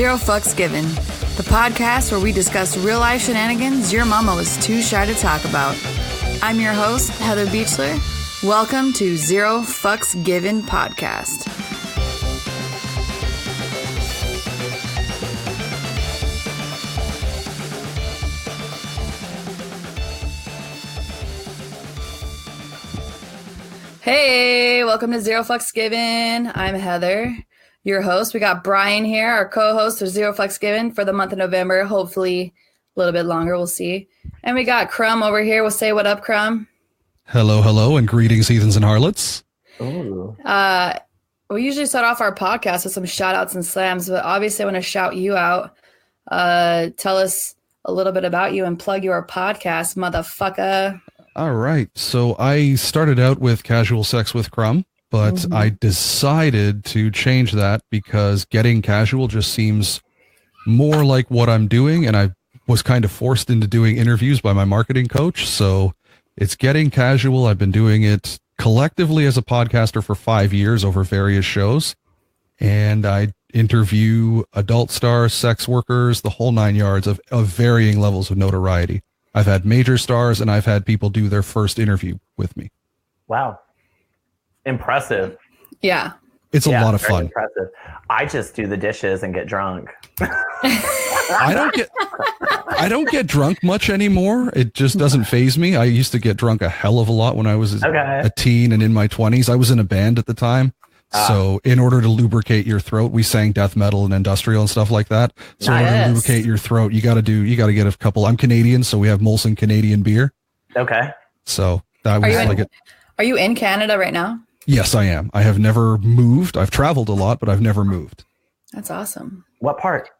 Zero Fucks Given, the podcast where we discuss real-life shenanigans your mama was too shy to talk about. I'm your host, Heather Beechler. Welcome to Zero Fucks Given podcast. Hey, welcome to Zero Fucks Given. I'm Heather, your host. We got Bryan here, our co-host of Zero Fucks Given for the month of November. Hopefully a little bit longer, we'll see. And we got Crumb over here. We'll say what up, Crumb. Hello, hello, and greetings, heathens and harlots. Ooh. We usually start off our podcast with some shout outs and slams, but obviously I want to shout you out. Tell us a little bit about you and plug your podcast, motherfucker. All right. So I started out with Casual Sex with Crumb, but I decided to change that because Getting Casual just seems more like what I'm doing. And I was kind of forced into doing interviews by my marketing coach. So it's Getting Casual. I've been doing it collectively as a podcaster for 5 years over various shows. And I interview adult stars, sex workers, the whole 9 yards of varying levels of notoriety. I've had major stars and I've had people do their first interview with me. Wow. Impressive. Yeah. It's a lot of fun. Impressive. I just do the dishes and get drunk. I don't get drunk much anymore. It just doesn't faze me. I used to get drunk a hell of a lot when I was a teen and in my 20s. I was in a band at the time. So in order to lubricate your throat, we sang death metal and industrial and stuff like that. So in order to lubricate your throat, you got to get a couple. I'm Canadian, so we have Molson Canadian beer. Okay. So that was Are you in Canada right now? Yes, I am. I have never moved. I've traveled a lot, but I've never moved. That's awesome. What part?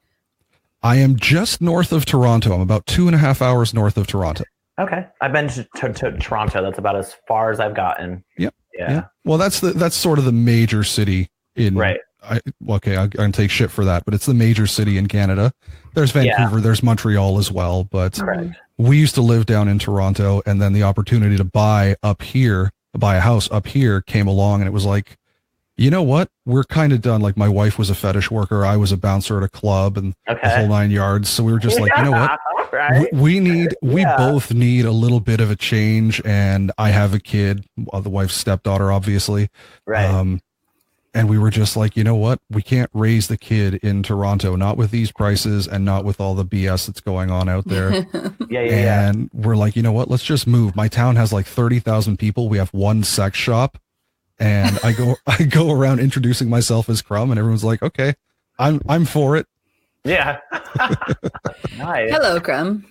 I am just north of Toronto. I'm about 2.5 hours north of Toronto. Okay. I've been to Toronto. That's about as far as I've gotten. Yep. Yeah. Well, that's sort of the major city in. Right. I'm gonna take shit for that, but it's the major city in Canada. There's Vancouver, there's Montreal as well, but we used to live down in Toronto, and then the opportunity to buy a house up here came along, and it was like, you know what? We're kind of done. Like, my wife was a fetish worker, I was a bouncer at a club, and the whole 9 yards. So we were just like, you know what? We both need a little bit of a change, and I have a kid, the wife's stepdaughter, obviously. Right. And we were just like, you know what? We can't raise the kid in Toronto, not with these prices and not with all the BS that's going on out there. And we're like, you know what? Let's just move. My town has like 30,000 people. We have one sex shop, and I go around introducing myself as Crumb, and everyone's like, okay, I'm for it. Yeah. Nice. Hello, Crumb.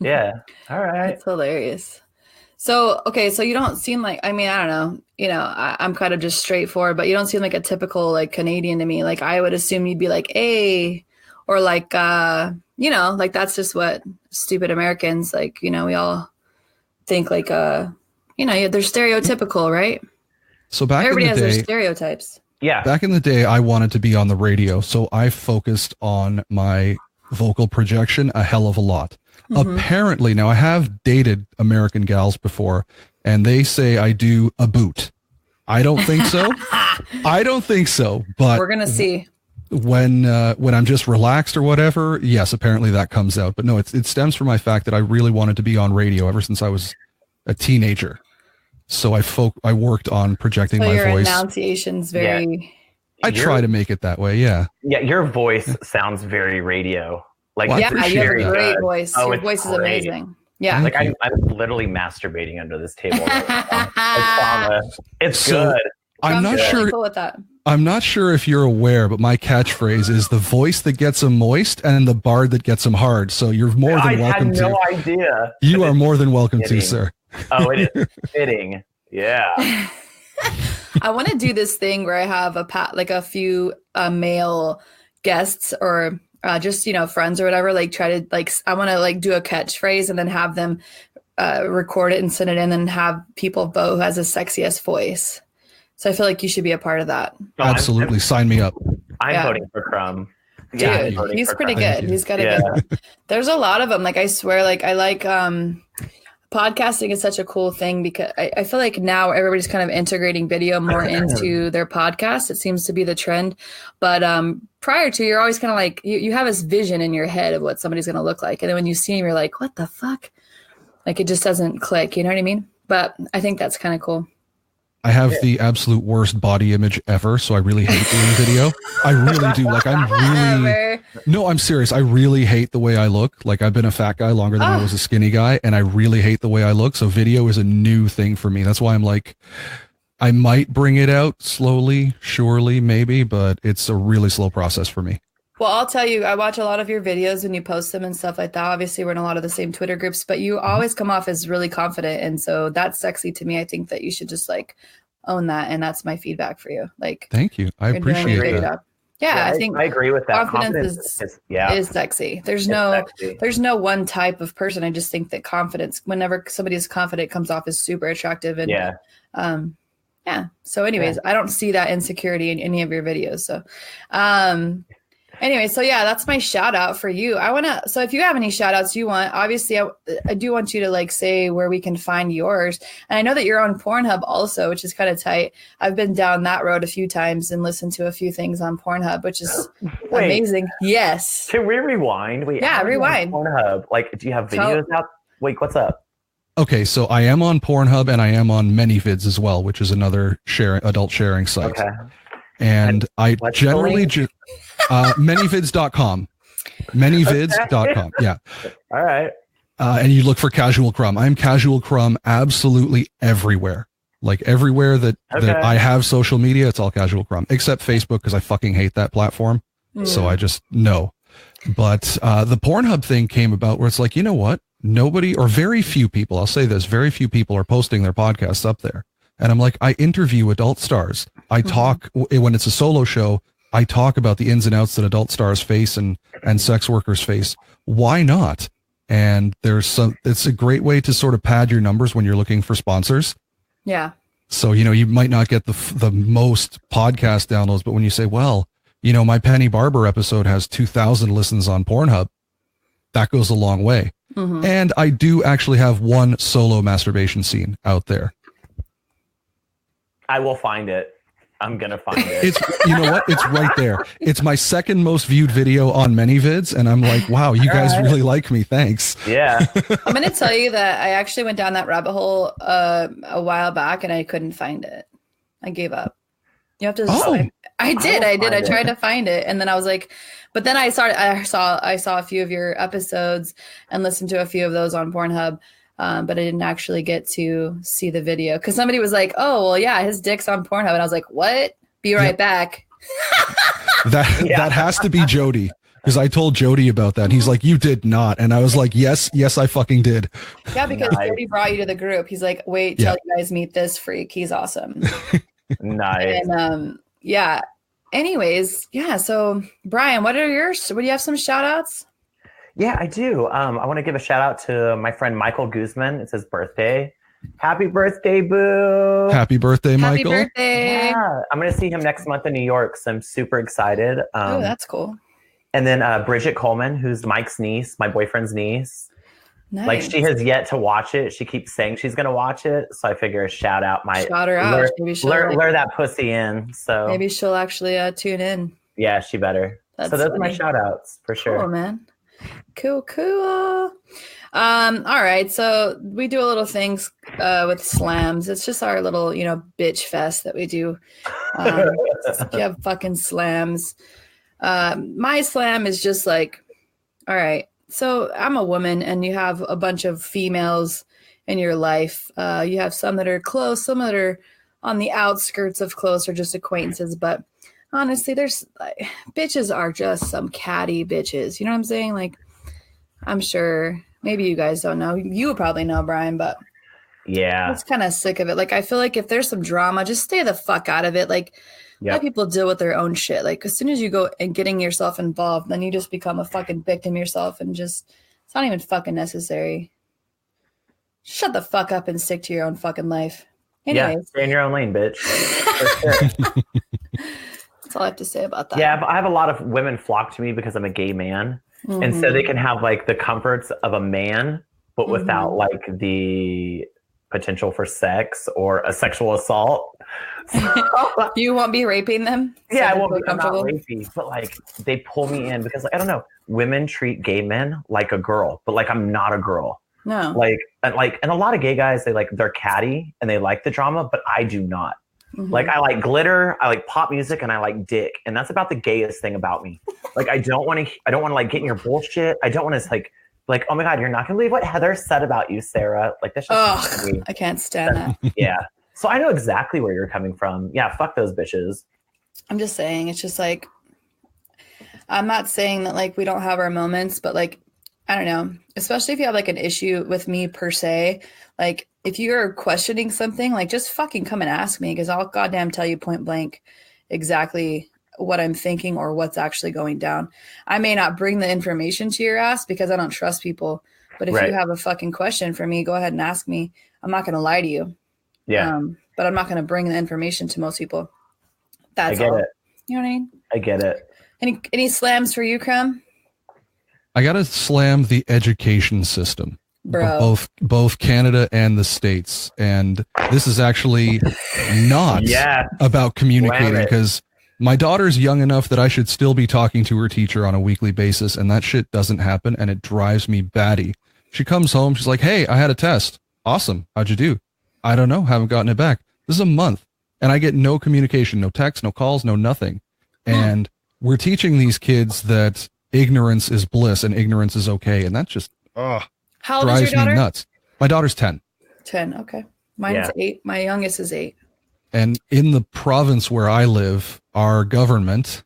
Yeah. All right. That's hilarious. So you don't seem like, I mean, I don't know, I'm kind of just straightforward, but you don't seem like a typical like Canadian to me. Like, I would assume you'd be like, hey, or like, like that's just what stupid Americans, like, we all think like, they're stereotypical, right? So everybody has their stereotypes. Yeah. Back in the day, I wanted to be on the radio, so I focused on my vocal projection a hell of a lot. Apparently, now I have dated American gals before, and they say I do a boot. I don't think so. But we're gonna see. When I'm just relaxed or whatever, yes, apparently that comes out. But no, it stems from my fact that I really wanted to be on radio ever since I was a teenager. So I worked on projecting my your voice. Enunciation's very. I try to make it that way. Yeah. Yeah, your voice sounds very radio. Like, you have a great voice. Your voice is amazing. Yeah. Like, I'm literally masturbating under this table right now. I promise. It's good. I'm not sure. Cool with that. I'm not sure if you're aware, but my catchphrase is the voice that gets them moist and the bard that gets them hard. So you're more than welcome to. I had no idea. You are more than welcome to, sir. Oh, it is fitting. Yeah. I want to do this thing where I have a few male guests or just friends or whatever, like try to I want to do a catchphrase and then have them record it and send it in and have people vote who has the sexiest voice. So I feel like you should be a part of that. Absolutely. Sign me up. I'm voting for Crumb. Dude, he's pretty good. He's got a good. There's a lot of them. Like, I swear, like, I like podcasting is such a cool thing because I feel like now everybody's kind of integrating video more into their podcast. It seems to be the trend. But prior to, you're always kind of like, you have this vision in your head of what somebody's going to look like. And then when you see them, you're like, what the fuck? Like, it just doesn't click. You know what I mean? But I think that's kind of cool. I have the absolute worst body image ever, so I really hate doing video. I really do. Like, I'm serious. I really hate the way I look. Like, I've been a fat guy longer than I was a skinny guy, and I really hate the way I look. So video is a new thing for me. That's why I'm like, I might bring it out slowly, surely, maybe, but it's a really slow process for me. Well, I'll tell you, I watch a lot of your videos when you post them and stuff like that. Obviously, we're in a lot of the same Twitter groups, but you always come off as really confident. And so that's sexy to me. I think that you should just like own that. And that's my feedback for you. Like, thank you. I appreciate that. Yeah, I think I agree with that. Confidence is sexy. There's no one type of person. I just think that confidence, whenever somebody is confident, comes off as super attractive. And So anyways, I don't see that insecurity in any of your videos. So anyway, so yeah, that's my shout out for you. So if you have any shout outs you want, obviously I do want you to like say where we can find yours. And I know that you're on Pornhub also, which is kind of tight. I've been down that road a few times and listened to a few things on Pornhub, which is amazing. Yes. Can we rewind? Rewind. Pornhub. Like, do you have videos out? Wait, what's up? Okay, so I am on Pornhub and I am on ManyVids as well, which is another adult sharing site. Okay. And I generally just manyvids.com. Manyvids.com. Yeah. All right. And you look for Casual Crumb. I'm Casual Crumb absolutely everywhere. Like everywhere that I have social media, it's all Casual Crumb, except Facebook because I fucking hate that platform. So I just no. But the Pornhub thing came about where it's like, you know what? Nobody or very few people, I'll say this, very few people are posting their podcasts up there. And I'm like, I interview adult stars. I talk when it's a solo show. I talk about the ins and outs that adult stars face and sex workers face. Why not? And it's a great way to sort of pad your numbers when you're looking for sponsors. Yeah. So, you might not get the most podcast downloads, but when you say, well, my Penny Barber episode has 2,000 listens on Pornhub, that goes a long way. Mm-hmm. And I do actually have one solo masturbation scene out there. I will find it. I'm going to find it. It's, you know what? It's right there. It's my second most viewed video on ManyVids. And I'm like, wow, you guys really like me. Thanks. Yeah. I'm going to tell you that I actually went down that rabbit hole a while back and I couldn't find it. I gave up. You have to. I did. I tried to find it. And then I was like, but then I saw a few of your episodes and listened to a few of those on Pornhub. But I didn't actually get to see the video because somebody was like, oh, well, yeah, his dick's on Pornhub. And I was like, what? Be right back. That has to be Jody because I told Jody about that. And he's like, you did not. And I was like, yes, I fucking did. Yeah, because Jody brought you to the group. He's like, wait till you guys meet this freak. He's awesome. Nice. And anyways, yeah. So Bryan, what are yours? Would you have some shout outs? Yeah, I do. I want to give a shout out to my friend Michael Guzman. It's his birthday. Happy birthday, boo. Happy birthday, Michael. Happy birthday. Yeah, I'm going to see him next month in New York. So I'm super excited. Oh, that's cool. And then Bridget Coleman, who's Mike's niece, my boyfriend's niece. Nice. Like she has yet to watch it. She keeps saying she's going to watch it. So I figure shout her out. Lure that pussy in. So maybe she'll actually tune in. Yeah, she better. So those are my shout outs for sure. Cool, man. Cool. All right. So we do a little things with slams. It's just our little, bitch fest that we do. You have fucking slams. My slam is just like, all right. So I'm a woman and you have a bunch of females in your life. You have some that are close, some that are on the outskirts of close or just acquaintances. But honestly, bitches are just some catty bitches. You know what I'm saying? Like, I'm sure maybe you guys don't know. You would probably know, Bryan, but yeah, it's kind of sick of it. Like, I feel like if there's some drama, just stay the fuck out of it. Like, let people deal with their own shit. Like, as soon as you go and getting yourself involved, then you just become a fucking victim yourself and it's not even fucking necessary. Shut the fuck up and stick to your own fucking life. Anyways. Yeah, stay in your own lane, bitch. That's all I have to say about that. Yeah, I have a lot of women flock to me because I'm a gay man. Mm-hmm. And so they can have like the comforts of a man but without like the potential for sex or a sexual assault. You won't be raping them? So yeah, I won't be. I'm not rapey, but like they pull me in because like, I don't know. Women treat gay men like a girl, but like I'm not a girl. No. Like and a lot of gay guys, they're catty and they like the drama, but I do not. Mm-hmm. Like I like glitter, I like pop music, and I like dick, and that's about the gayest thing about me. Like I don't want to like get in your bullshit. I don't want to like, oh my God, you're not gonna believe what Heather said about you, Sarah. Like that's just I can't stand that. Yeah. So I know exactly where you're coming from. Yeah, fuck those bitches. I'm just saying, it's just like, I'm not saying that like we don't have our moments, but like, I don't know, especially if you have like an issue with me per se, like if you're questioning something, like just fucking come and ask me, because I'll goddamn tell you point blank exactly what I'm thinking or what's actually going down. I may not bring the information to your ass because I don't trust people, but if you have a fucking question for me, go ahead and ask me. I'm not going to lie to you. Yeah. But I'm not going to bring the information to most people. That's I get all. it. You know what I mean? I get it. Any slams for you, Crumb? I gotta slam the education system, bro. Both Canada and the States, and this is actually not about communicating, because my daughter's young enough that I should still be talking to her teacher on a weekly basis, and that shit doesn't happen, and it drives me batty. She comes home, she's like, "Hey, I had a test. Awesome. How'd you do?" "I don't know. Haven't gotten it back." This is a month, and I get no communication, no text, no calls, no nothing. And we're teaching these kids that ignorance is bliss and ignorance is okay, and that just How old drives is your daughter? me nuts. My daughter's 10. 10, okay. Mine's 8. My youngest is 8. And in the province where I live, our government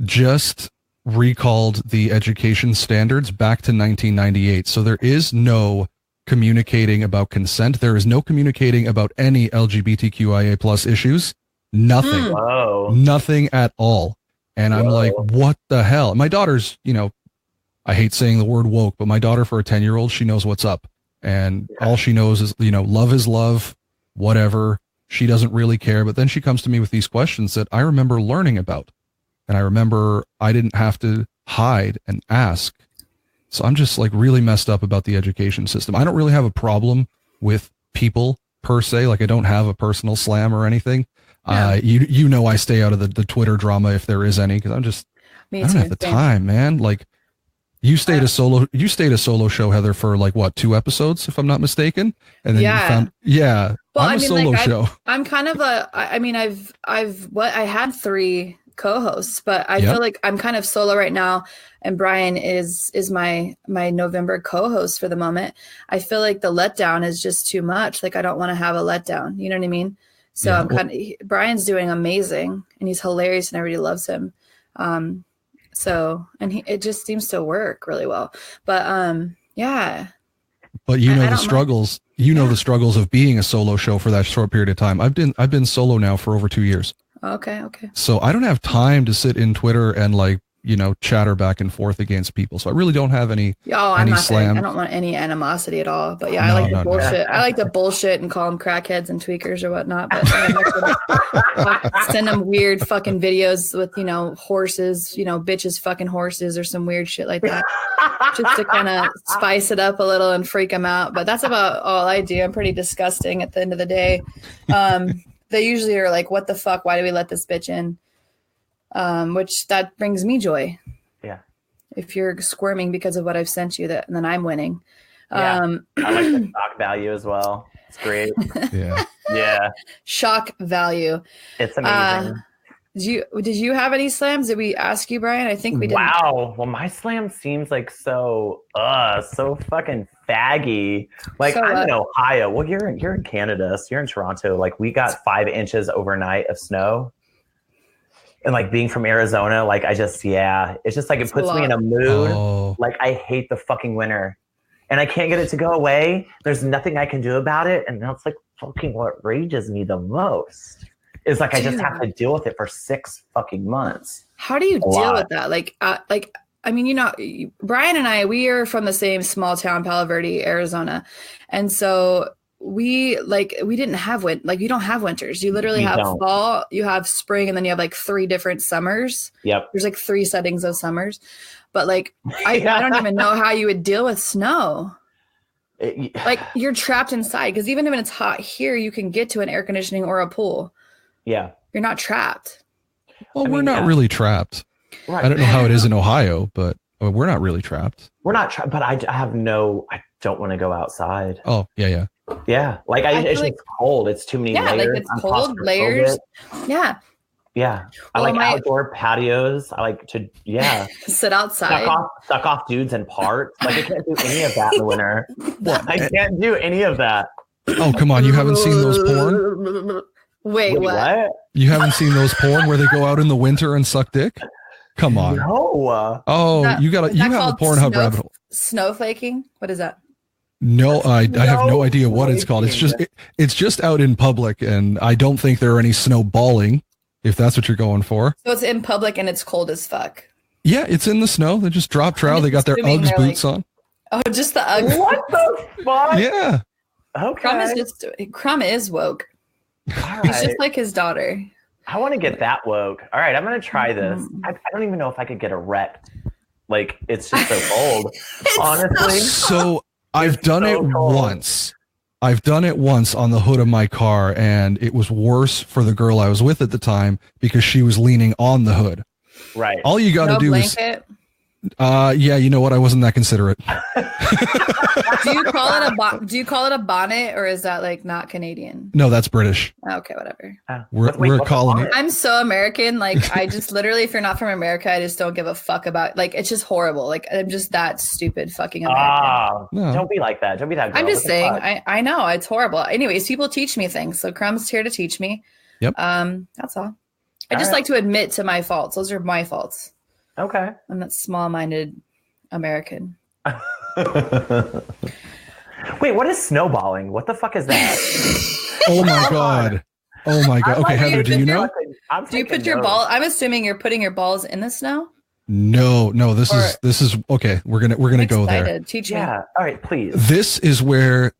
just recalled the education standards back to 1998. So there is no communicating about consent. There is no communicating about any LGBTQIA plus issues. Nothing. Nothing at all. And I'm like, what the hell? My daughter's, I hate saying the word woke, but my daughter, for a 10-year-old, she knows what's up. And all she knows is, love is love, whatever. She doesn't really care. But then she comes to me with these questions that I remember learning about. And I remember I didn't have to hide and ask. So I'm just like really messed up about the education system. I don't really have a problem with people per se. Like I don't have a personal slam or anything. Yeah. I stay out of the Twitter drama if there is any, because I don't have the time, man. Like you stayed a solo show, Heather, for like what, 2 episodes, if I'm not mistaken, and then you found well, I'm a solo show. I'm kind of I had 3 co-hosts, but I feel like I'm kind of solo right now, and Bryan is my November co-host for the moment. I feel like the letdown is just too much. Like I don't want to have a letdown. You know what I mean? So Bryan's doing amazing, and he's hilarious, and everybody loves him. It just seems to work really well. But But the struggles. Know the struggles of being a solo show for that short period of time. I've been solo now for over 2 years. Okay. So I don't have time to sit in Twitter and chatter back and forth against people. So I really don't have any slam. I don't want any animosity at all. But I like to bullshit. I like to bullshit and call them crackheads and tweakers or whatnot. But send them weird fucking videos with, horses, bitches fucking horses or some weird shit like that. Just to kind of spice it up a little and freak them out. But that's about all I do. I'm pretty disgusting at the end of the day. They usually are like, what the fuck? Why do we let this bitch in? Which that brings me joy. Yeah. If you're squirming because of what I've sent you, and then I'm winning. Yeah. I like the shock value as well. It's great. Yeah. Shock value. It's amazing. Did you have any slams? Did we ask you, Bryan? I think we did. Wow. Well, my slam seems like so fucking faggy. Like I'm in Ohio. Well, you're in Canada, so you're in Toronto. Like we got 5 inches overnight of snow. And like being from Arizona, like it's just like it puts me in a mood. Like I hate the fucking winter, and I can't get it to go away. There's nothing I can do about it, and that's like fucking what rages me the most. Is like I just have to deal with it for 6 fucking months. How do you deal with that? Bryan and I, we are from the same small town, Palo Verde, Arizona, and so. We didn't have you don't have winters. You literally have fall, you have spring, and then you have like 3 different summers. Yep. There's like 3 settings of summers. But I don't even know how you would deal with snow. Like you're trapped inside because even when it's hot here, you can get to an air conditioning or a pool. Yeah. You're not trapped. Well, we're not really trapped. Right. I don't know how it is in Ohio, but we're not really trapped. We're not trapped, but I don't want to go outside. Oh, yeah. Yeah. Like it's just cold. It's too many layers. Like it's cold layers. Yeah. Yeah. I like outdoor patios. I like to, sit outside. Suck off dudes and parts. Like I can't do any of that in the winter. I can't do any of that. Oh, come on. You haven't seen those porn? Wait, what? You haven't seen those porn where they go out in the winter and suck dick? Come on. No. Oh, you have a Pornhub rabbit hole. Snowflaking? What is that? No, I have no idea what it's called. It's just out in public, and I don't think there are any snowballing, if that's what you're going for. So it's in public and it's cold as fuck. Yeah, it's in the snow. They just drop trout. They got their Uggs boots on. Oh, just the Uggs. What the fuck? Yeah. Okay. Crumb is woke. He's just like his daughter. I want to get that woke. All right, I'm going to try this. I don't even know if I could get erect. Like, it's just so cold, honestly. So I've done it once. I've done it once on the hood of my car, and it was worse for the girl I was with at the time because she was leaning on the hood. Right. All you got to do is... yeah, you know what? I wasn't that considerate. Do you call it a bonnet, or is that like not Canadian? No, that's British. Okay, whatever. We're a colony. I'm so American. Like I just literally, if you're not from America, I just don't give a fuck about. Like it's just horrible. Like I'm just that stupid fucking American. No. Don't be like that. Don't be that girl. I'm just saying. I know it's horrible. Anyways, people teach me things. So Crumb's here to teach me. Yep. That's all. I just like to admit to my faults. Those are my faults. Okay. I'm that small-minded American. Wait, what is snowballing? What the fuck is that? Oh my god. Oh my god. Okay, Heather, do you know? Do you put your ball? I'm assuming you're putting your balls in the snow? No. This is okay. We're gonna go there. Teach me. Yeah. All right, please. This is where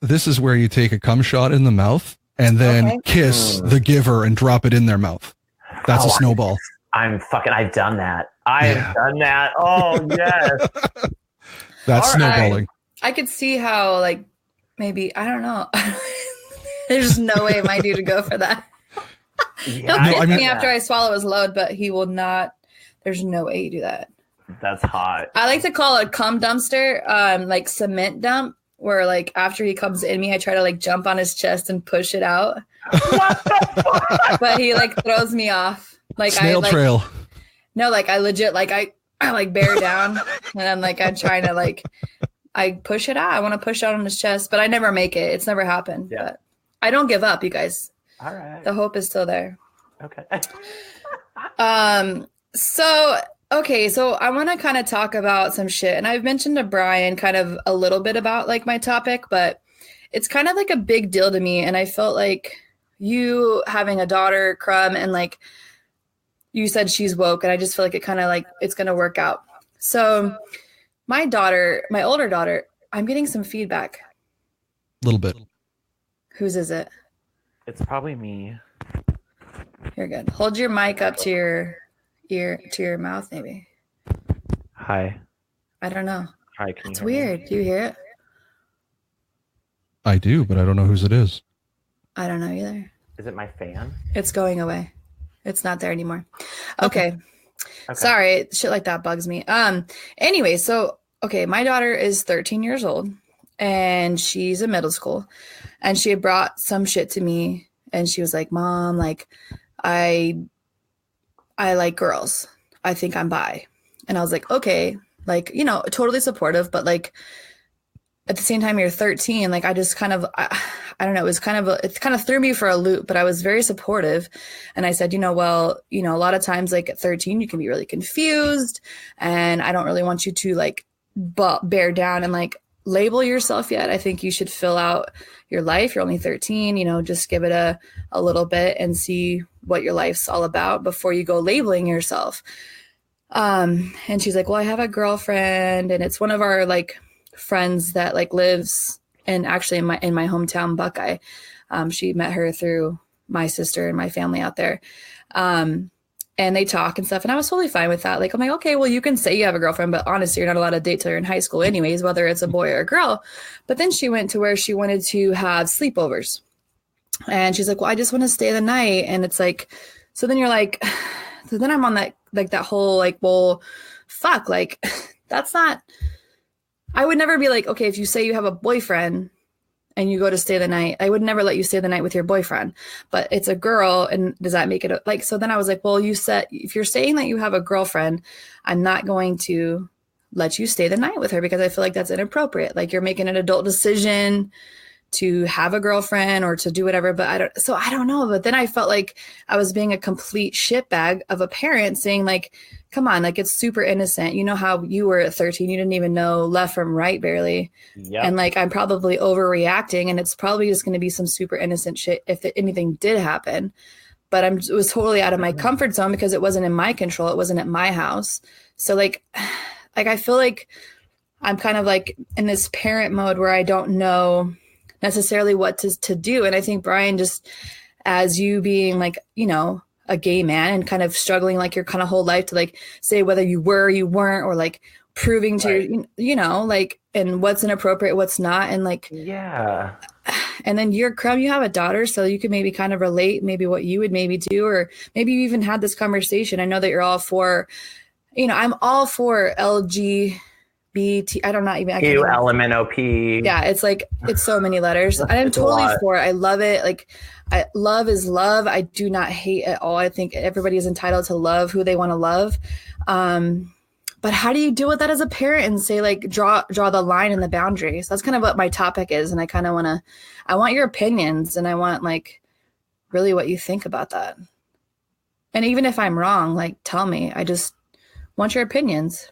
you take a cum shot in the mouth and then kiss the giver and drop it in their mouth. That's a snowball. I've done that. I've done that. Oh, yes. That's snowballing. I could see how, like, maybe, I don't know. There's no way my dude would go for that. He'll kiss me after I swallow his load, but he will not. There's no way you do that. That's hot. I like to call it a cum dumpster, like cement dump, where, like, after he comes in me, I try to, like, jump on his chest and push it out. What the fuck? But he, like, throws me off. Like snail trail. No, like I legit I like bear down and I'm like I'm trying to like I push it out. I want to push out on his chest, but I never make it. It's never happened. Yeah. But I don't give up, you guys. All right. The hope is still there. Okay. So I want to kind of talk about some shit, and I've mentioned to Bryan kind of a little bit about like my topic, but it's kind of like a big deal to me, and I felt like you having a daughter, Crumb, and like you said she's woke, and I just feel like it kind of like it's going to work out. So my older daughter, I'm getting some feedback. A little bit. Whose is it? It's probably me. You're good. Hold your mic up to your ear, to your mouth, maybe. Hi. I don't know. Hi, It's weird. Me? Do you hear it? I do, but I don't know whose it is. I don't know either. Is it my fan? It's going away. It's not there anymore. Okay. Sorry. Shit like that bugs me. Anyway, so, my daughter is 13 years old and she's in middle school, and she had brought some shit to me, and she was like, Mom, like, I like girls. I think I'm bi. And I was like, okay, like, totally supportive, but like at the same time, you're 13. Like, I just kind of, I don't know. It kind of threw me for a loop, but I was very supportive. And I said, a lot of times, like at 13, you can be really confused, and I don't really want you to like bear down and like label yourself yet. I think you should fill out your life. You're only 13, just give it a little bit and see what your life's all about before you go labeling yourself. And she's like, well, I have a girlfriend, and it's one of our like friends that like lives in my hometown, Buckeye. She met her through my sister and my family out there. and they talk and stuff. And I was totally fine with that. Like, I'm like, okay, well, you can say you have a girlfriend, but honestly, you're not allowed to date till you're in high school anyways, whether it's a boy or a girl. But then she went to where she wanted to have sleepovers. And she's like, well, I just want to stay the night. And it's like, so then you're like, so then I'm on that, like that whole, like, well, fuck, like, that's not, I would never be like, okay, if you say you have a boyfriend and you go to stay the night, I would never let you stay the night with your boyfriend, but it's a girl. And does that make it like, so then I was like, well, you said, if you're saying that you have a girlfriend, I'm not going to let you stay the night with her because I feel like that's inappropriate. Like you're making an adult decision to have a girlfriend or to do whatever, but I don't know. But then I felt like I was being a complete shitbag of a parent saying like, come on, like it's super innocent. You know how you were at 13, you didn't even know left from right barely. Yep. And like, I'm probably overreacting and it's probably just going to be some super innocent shit if anything did happen. But it was totally out of my comfort zone because it wasn't in my control. It wasn't at my house. So like I feel like I'm kind of like in this parent mode where I don't know necessarily what to do. And I think Bryan, just as you being like, you know, a gay man and kind of struggling like your kind of whole life to like say whether you were or you weren't, or like proving to, you know, like, and what's inappropriate, what's not. And like, yeah. And then you're Crumb, you have a daughter, so you could maybe kind of relate maybe what you would maybe do, or maybe you even had this conversation. I know that you're all for, you know, I'm all for LGBT. I don't know even. LMNOP. Yeah, it's like it's so many letters. I'm totally for it. I love it. Like, love is love. I do not hate at all. I think everybody is entitled to love who they want to love. But how do you deal with that as a parent and say like draw the line and the boundaries? That's kind of what my topic is, and I kind of I want your opinions, and I want like really what you think about that. And even if I'm wrong, like tell me. I just want your opinions.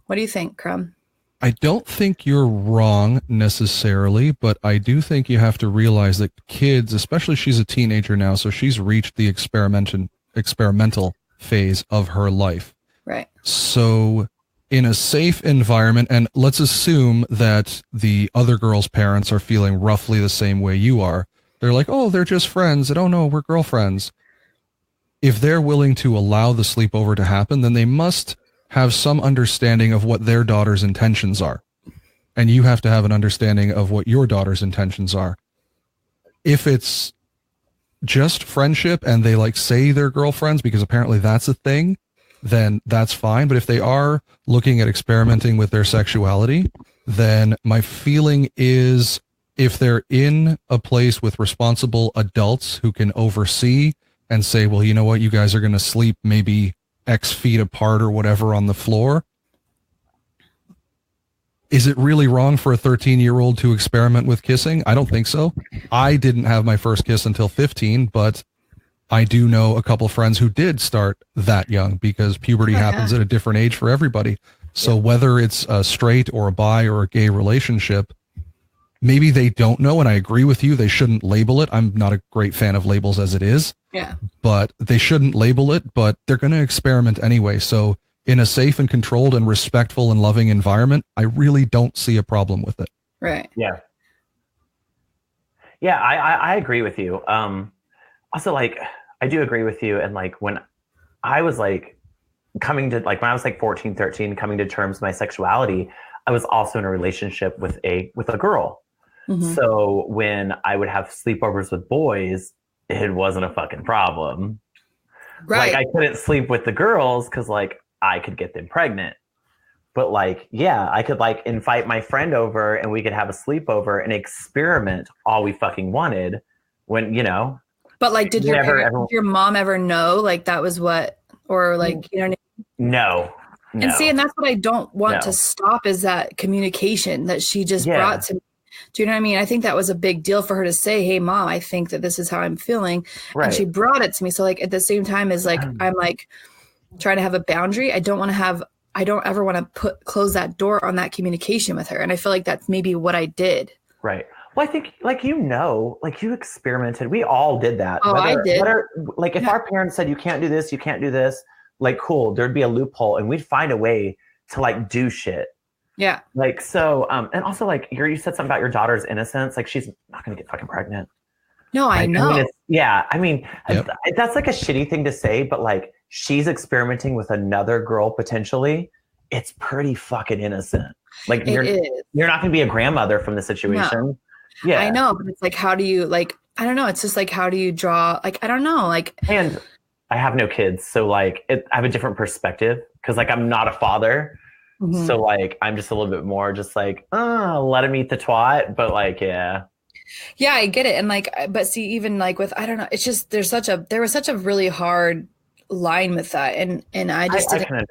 What do you think, Crumb? I don't think you're wrong necessarily, but I do think you have to realize that kids, especially she's a teenager now, so she's reached the experimental phase of her life. Right. So in a safe environment, and let's assume that the other girl's parents are feeling roughly the same way you are. They're like, oh, they're just friends. And oh no, we're girlfriends. If they're willing to allow the sleepover to happen, then they must have some understanding of what their daughter's intentions are. And you have to have an understanding of what your daughter's intentions are. If it's just friendship and they like say they're girlfriends because apparently that's a thing, then that's fine. But if they are looking at experimenting with their sexuality, then my feeling is if they're in a place with responsible adults who can oversee and say, well, you know what, you guys are going to sleep maybe X feet apart or whatever on the floor. Is it really wrong for a 13-year-old to experiment with kissing? I don't think so. I didn't have my first kiss until 15, but I do know a couple friends who did start that young because puberty happens at a different age for everybody. So whether it's a straight or a bi or a gay relationship, maybe they don't know. And I agree with you. They shouldn't label it. I'm not a great fan of labels as it is. Yeah. But they shouldn't label it, but they're going to experiment anyway. So in a safe and controlled and respectful and loving environment, I really don't see a problem with it. Right. Yeah. Yeah, I agree with you. Also, like, I do agree with you. And like, when I was like when I was like 14, 13, coming to terms with my sexuality, I was also in a relationship with a girl. Mm-hmm. So when I would have sleepovers with boys, it wasn't a fucking problem. Right. Like I couldn't sleep with the girls because like I could get them pregnant. But like, yeah, I could like invite my friend over and we could have a sleepover and experiment all we fucking wanted when, you know. But like, did your mom ever know like that was what, or like, you know what I mean? No. And see, and that's what I don't want to stop is that communication that she just brought to me. Do you know what I mean? I think that was a big deal for her to say, hey, Mom, I think that this is how I'm feeling. Right. And she brought it to me. So like at the same time as like, I'm like trying to have a boundary. I don't ever want to close that door on that communication with her. And I feel like that's maybe what I did. Right. Well, I think like, you know, like you experimented. We all did that. Oh, I did. Like if our parents said, you can't do this, you can't do this, like, cool, there'd be a loophole and we'd find a way to like do shit. Yeah. Like, so, and also like you said something about your daughter's innocence. Like she's not going to get fucking pregnant. No, I know. I mean, that's like a shitty thing to say, but like she's experimenting with another girl potentially. It's pretty fucking innocent. Like you're not going to be a grandmother from the situation. No. Yeah, I know, but it's like, how do you like? I don't know. It's just like, how do you draw? Like, I don't know. Like, and I have no kids, so like, I have a different perspective because like I'm not a father, so like I'm just a little bit more just like, let him eat the twat, but like, yeah, I get it, and like, but see, even like with I don't know, it's just there was such a really hard line with that, and I just didn't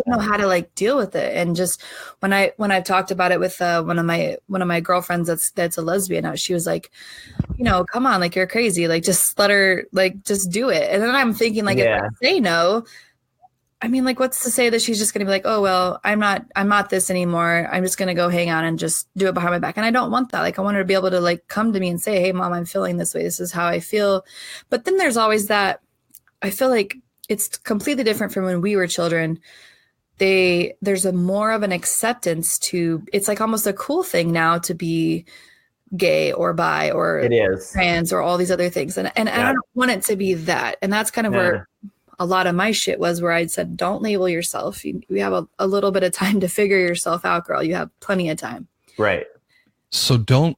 know how to like deal with it, and just when I've talked about it with one of my girlfriends that's a lesbian, she was like, come on, like you're crazy, like just let her, like just do it. And then I'm thinking like, if I say no, I mean, like what's to say that she's just gonna be like, oh well, I'm not this anymore, I'm just gonna go hang out and just do it behind my back. And I don't want that. Like I want her to be able to like come to me and say, hey mom, I'm feeling this way, this is how I feel. But then there's always that, I feel like it's completely different from when we were children. There's a more of an acceptance to, it's like almost a cool thing now to be gay or bi or it is trans or all these other things. And I don't want it to be that. And that's kind of where a lot of my shit was, where I said, don't label yourself. You have a little bit of time to figure yourself out, girl. You have plenty of time. Right. So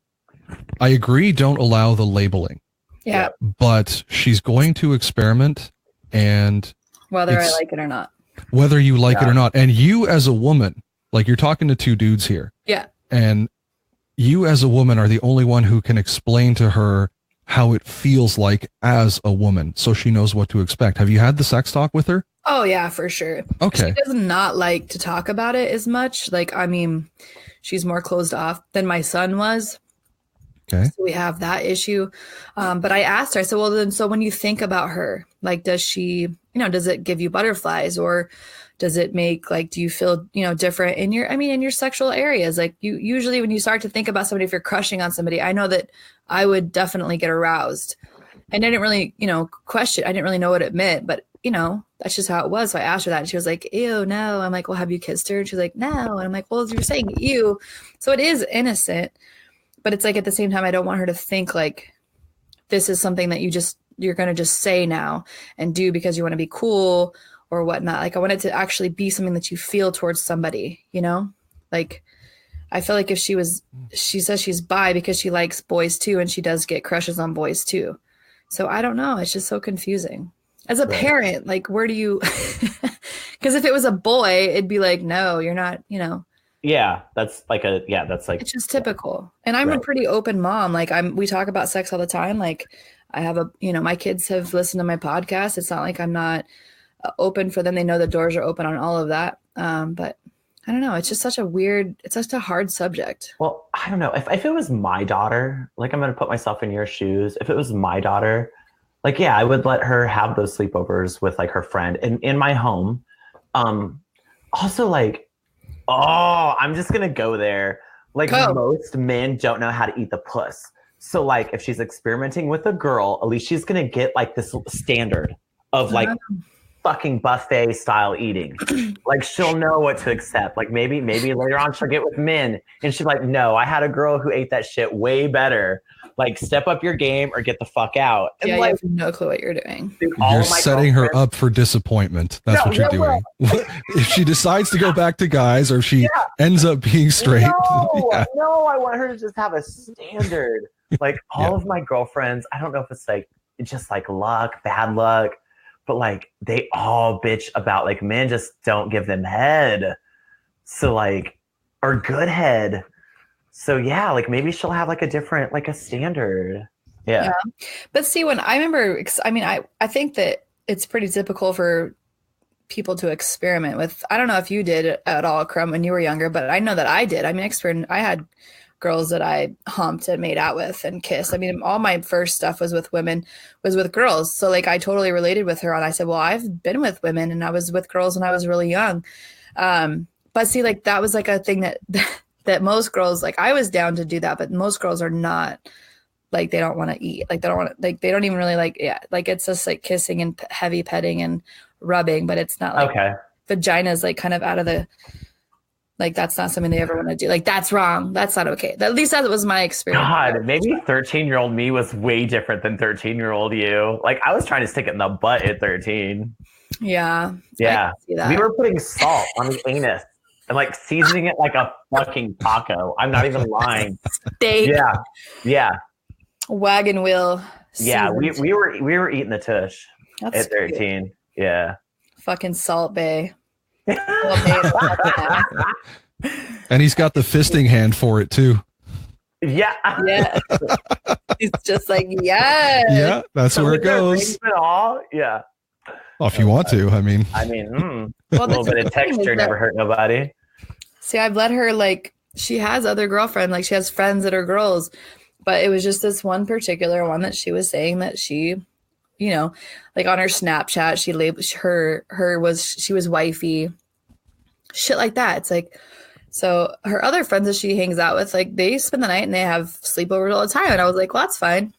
I agree. Don't allow the labeling. Yeah. But she's going to experiment. And whether I like it or not, whether you like it or not. And you as a woman, like you're talking to two dudes here. Yeah. And you as a woman are the only one who can explain to her how it feels like as a woman, so she knows what to expect. Have you had the sex talk with her? Oh yeah, for sure. Okay. She does not like to talk about it as much. Like, I mean, she's more closed off than my son was. Okay. So we have that issue. But I asked her, I said, well, then, so when you think about her, like, does she, does it give you butterflies, or does it make, like, do you feel, different in your sexual areas? Like you usually, when you start to think about somebody, if you're crushing on somebody, I know that I would definitely get aroused, and I didn't really, question. I didn't really know what it meant, but that's just how it was. So I asked her that, and she was like, ew, no. I'm like, well, have you kissed her? And she's like, no. And I'm like, well, you're saying ew. So it is innocent. But it's like, at the same time, I don't want her to think like this is something that you're going to just say now and do because you want to be cool or whatnot. Like I want it to actually be something that you feel towards somebody, like I feel like if she says she's bi because she likes boys too. And she does get crushes on boys too. So I don't know. It's just so confusing as a parent. Like, where do you, because if it was a boy, it'd be like, no, you're not, Yeah, that's like it's just typical. And I'm a pretty open mom. Like we talk about sex all the time. Like I have my kids have listened to my podcast. It's not like I'm not open for them. They know the doors are open on all of that. But I don't know. It's just it's such a hard subject. Well, I don't know. If it was my daughter, like I'm going to put myself in your shoes. If it was my daughter, like, yeah, I would let her have those sleepovers with like her friend in my home. Also like, I'm just going to go there. Like most men don't know how to eat the puss. So like if she's experimenting with a girl, at least she's going to get like this standard of like fucking buffet style eating. Like she'll know what to accept. Like maybe later on she'll get with men and she's like, no, I had a girl who ate that shit way better. Like step up your game or get the fuck out. And like, you have no clue what you're doing. You're setting her up for disappointment. That's what you're doing. If she decides to go back to guys, or if she ends up being straight. No, I want her to just have a standard. Like all of my girlfriends, I don't know if it's like just like luck, bad luck, but like they all bitch about like men just don't give them head. So like, or good head. So yeah, like maybe she'll have like a different, like a standard. Yeah. But see, when I remember, I think that it's pretty typical for people to experiment with. I don't know if you did at all, Crumb, when you were younger, but I know that I did. I had girls that I humped and made out with and kissed. I mean, all my first stuff was with women, was with girls. So like I totally related with her, and I said, well, I've been with women and I was with girls when I was really young. But see, like that was like a thing that most girls, like I was down to do that, but most girls are not, like they don't want to eat. Like they don't want to, like they don't even really like, like it's just like kissing and heavy petting and rubbing, but it's not like vagina is like kind of out of the Like, that's not something they ever want to do. Like, that's wrong. That's not okay. At least that was my experience. God, maybe 13-year-old me was way different than 13-year-old you. Like, I was trying to stick it in the butt at 13. Yeah. Yeah. We were putting salt on the anus and like seasoning it like a fucking taco. I'm not even lying. Steak. Yeah. Wagon wheel. Yeah, we were eating the tush at 13. Cute. Yeah. Fucking Salt Bay. And he's got the fisting hand for it too. Yeah. He's just like, yeah, that's where it goes. Yeah. Well, if you want to, I mean, a little bit of texture never hurt nobody. See, I've let her, like, she has other girlfriends, like she has friends that are girls, but it was just this one particular one that she was saying that she, you know, like on her Snapchat, she labeled she was wifey, shit like that. It's like, so her other friends that she hangs out with, like, they spend the night and they have sleepovers all the time. And I was like, well, that's fine.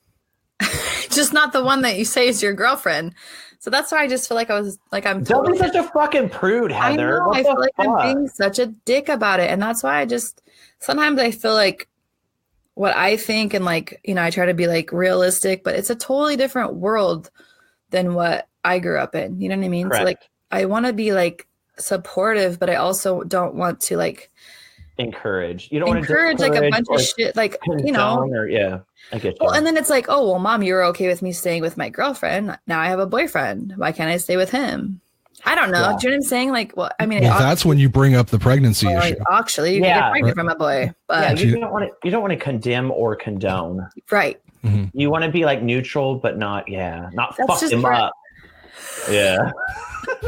Just not the one that you say is your girlfriend. So that's why I just feel like don't be such a fucking prude, Heather. I feel like I'm being such a dick about it. And that's why sometimes I feel like what I think, and like, you know, I try to be like realistic, but it's a totally different world than what I grew up in. You know what I mean? Correct. So like, I want to be like supportive, but I also don't want to like encourage. You don't want to encourage like a bunch of shit, like, you know. I get you. Well, and then it's like, oh, well, mom, you were okay with me staying with my girlfriend. Now I have a boyfriend. Why can't I stay with him? I don't know. Yeah. Do you know what I'm saying? Like, well, I mean, that's when you bring up the pregnancy issue. Actually, you can get pregnant from a boy, but you don't want to condemn or condone. Right. Mm-hmm. You want to be like neutral, but not fuck him up. Yeah.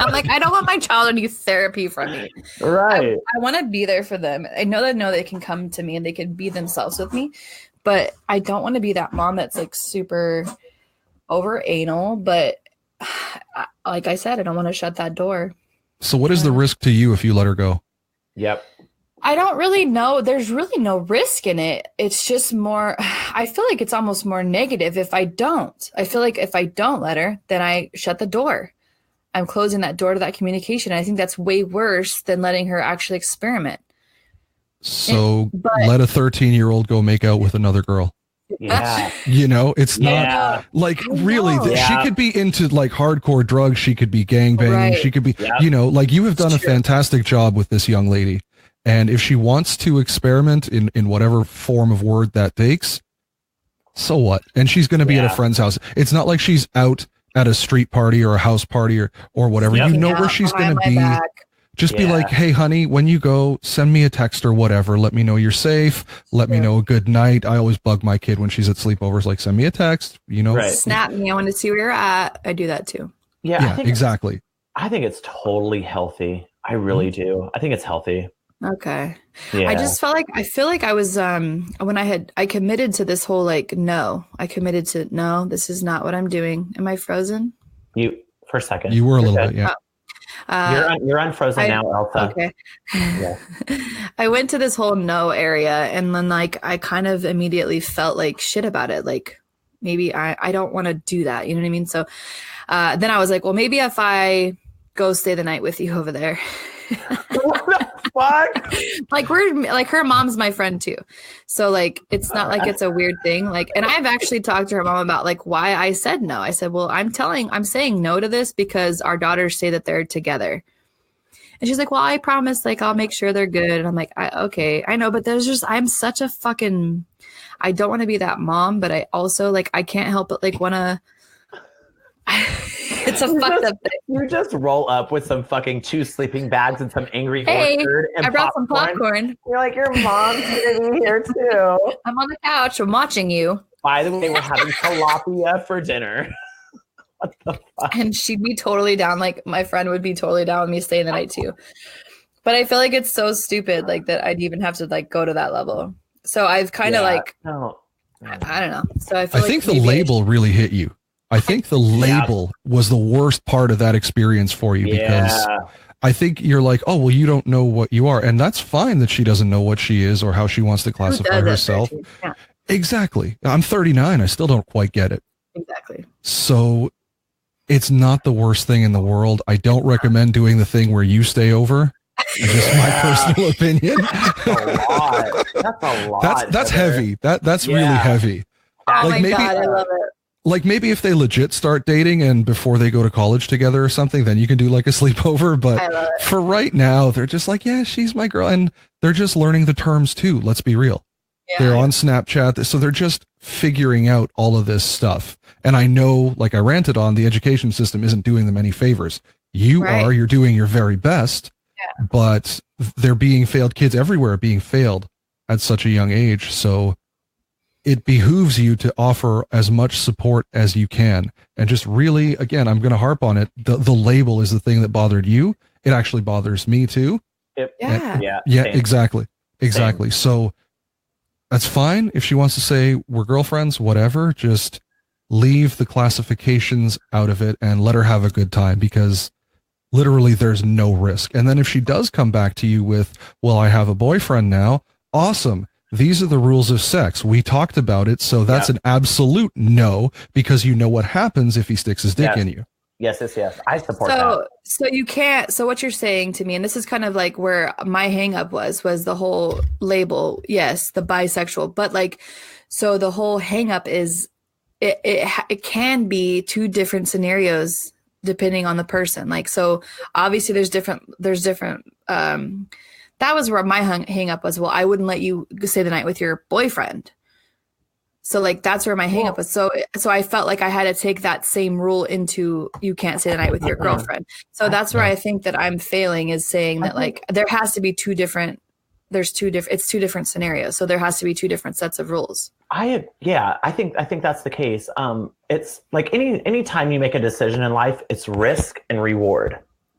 I'm like, I don't want my child to need therapy from me. Right. I want to be there for them. I know they can come to me and they can be themselves with me, but I don't want to be that mom that's like super over anal. But like I said, I don't want to shut that door. So what is the risk to you if you let her go? Yep. I don't really know. There's really no risk in it. It's just more, I feel like it's almost more negative if I don't. I feel like if I don't let her, then I shut the door. I'm closing that door to that communication. I think that's way worse than letting her actually experiment. So let a 13-year-old go make out with another girl. Yeah. You know, it's not like really, she could be into like hardcore drugs. She could be gangbanging. Right. She could be, you know, like you have done a fantastic job with this young lady. And if she wants to experiment in whatever form of word that takes, so what? And she's going to be at a friend's house. It's not like she's out at a street party or a house party or whatever. You know where she's going to be. Just be like, hey, honey, when you go, send me a text or whatever. Let me know you're safe. Let me know a good night. I always bug my kid when she's at sleepovers, like, send me a text, you know. Right. Snap me. I want to see where you're at. I do that too. Yeah, exactly. I think it's totally healthy. I really do. I think it's healthy. Okay. Yeah. I feel like I was, when I committed to this whole, like, no, this is not what I'm doing. Am I frozen? For a second. You were a little bit, yeah. You're unfrozen now, Elsa. Okay. Yeah. I went to this whole no area, and then like I kind of immediately felt like shit about it. Like maybe I don't want to do that. You know what I mean? So then I was like, well, maybe if I go stay the night with you over there. What the fuck? Like her mom's my friend too. So like it's not like it's a weird thing. Like, and I've actually talked to her mom about like why I said no. I said, well, I'm saying no to this because our daughters say that they're together. And she's like, well, I promise, like, I'll make sure they're good. And I'm like, okay, I know, but I'm such a fucking, I don't want to be that mom, but I also like, I can't help but like want to, it's a fucked up thing. You just roll up with some fucking 2 sleeping bags and some angry orchard and I brought some popcorn. You're like, your mom's gonna be here too. I'm on the couch. I'm watching you. By the way, we're having tilapia for dinner. What the fuck? And she'd be totally down. Like my friend would be totally down with me staying the night too. But I feel like it's so stupid, like that I'd even have to like go to that level. So I've kind of like, I don't know. So I think the label really hit you. I think the label was the worst part of that experience for you because I think you're like, oh, well, you don't know what you are. And that's fine that she doesn't know what she is or how she wants to classify herself. Yeah. Exactly. I'm 39. I still don't quite get it. Exactly. So it's not the worst thing in the world. I don't recommend doing the thing where you stay over. Just my personal opinion. That's a lot. That's heavy. That's really heavy. Oh like my God, I love it. Like maybe if they legit start dating and before they go to college together or something, then you can do like a sleepover. But for right now, they're just like, yeah, she's my girl. And they're just learning the terms too. Let's be real. Yeah. They're on Snapchat. So they're just figuring out all of this stuff. And I know, like I ranted on, the education system isn't doing them any favors. You're doing your very best, but they're being failed. Kids everywhere are being failed at such a young age. So it behooves you to offer as much support as you can. And just really, again, I'm going to harp on it. The label is the thing that bothered you. It actually bothers me too. Yeah, exactly. Same. So that's fine. If she wants to say we're girlfriends, whatever, just leave the classifications out of it and let her have a good time, because literally there's no risk. And then if she does come back to you with, well, I have a boyfriend now. Awesome. These are the rules of sex. We talked about it. So that's an absolute no, because you know what happens if he sticks his dick in you. Yes. I support that. So you can't, so what you're saying to me, and this is kind of like where my hang up was the whole label. Yes, the bisexual, but like, so the whole hang up is it can be two different scenarios depending on the person. Like, so obviously there's different, that was where my hang up was, well, I wouldn't let you stay the night with your boyfriend. So like, that's where my hang up was. So I felt like I had to take that same rule into, you can't stay the night with your girlfriend. So that's where I think that I'm failing, is saying that like, there has to be two different scenarios. So there has to be two different sets of rules. I think that's the case. It's like any time you make a decision in life, it's risk and reward.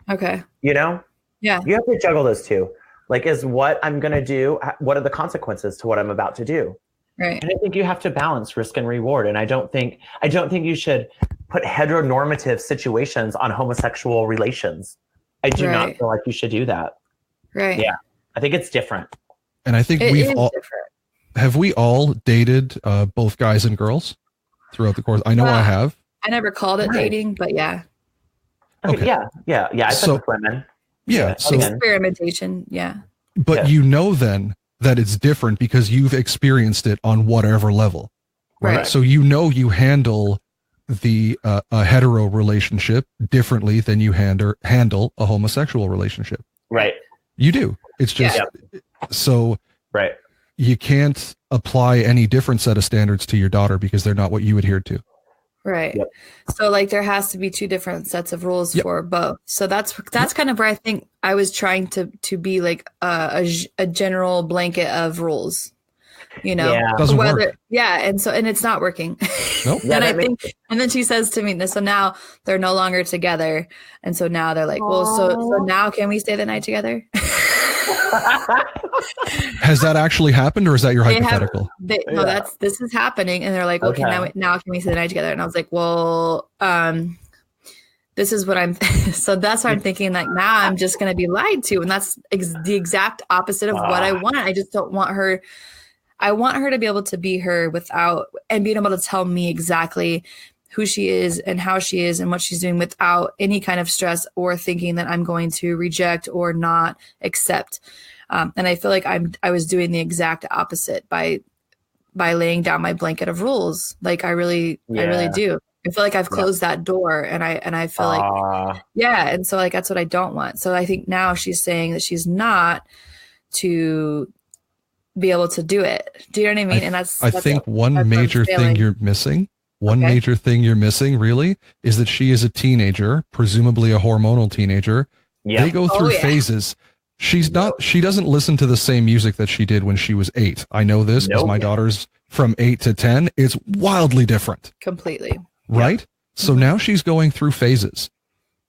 Okay. You know? Yeah. You have to juggle those two. Like, is what I'm going to do, what are the consequences to what I'm about to do? Right. And I think you have to balance risk and reward. And I don't think you should put heteronormative situations on homosexual relations. I do not feel like you should do that. Right. Yeah. I think it's different. And I think have we all dated both guys and girls throughout the course? I know I have. I never called it dating, but yeah. Okay. Yeah. I said with women. Yeah. So experimentation. Yeah. But you know then that it's different because you've experienced it on whatever level. Right. So you know you handle the a hetero relationship differently than you handle a homosexual relationship. Right. You do. It's just so you can't apply any different set of standards to your daughter because they're not what you adhered to. Right. Yep. So like there has to be two different sets of rules for both. So that's kind of where I think I was trying to be like a general blanket of rules, you know, doesn't work. And it's not working. Nope. And then she says to me, so now they're no longer together. And so now they're like, well, so now can we stay the night together? Has that actually happened, or is that your hypothetical? This is happening, and they're like, okay, now can we stay the night together? And I was like, well, this is what I'm. So that's why I'm thinking. Like now, I'm just going to be lied to, and that's the exact opposite of what I want. I just don't want her. I want her to be able to be her without and being able to tell me exactly who she is and how she is and what she's doing without any kind of stress or thinking that I'm going to reject or not accept. And I feel like I was doing the exact opposite by laying down my blanket of rules. Like I really do. I feel like I've closed that door and I feel like, and so like, that's what I don't want. So I think now she's saying that she's not to be able to do it. Do you know what I mean? And I think one major thing you're missing. Major thing you're missing really is that she is a teenager, presumably a hormonal teenager. They go through phases. She doesn't listen to the same music that she did when she was 8. I know this because my daughter's from 8 to 10. It's wildly different. Completely. Right? Yep. So now she's going through phases.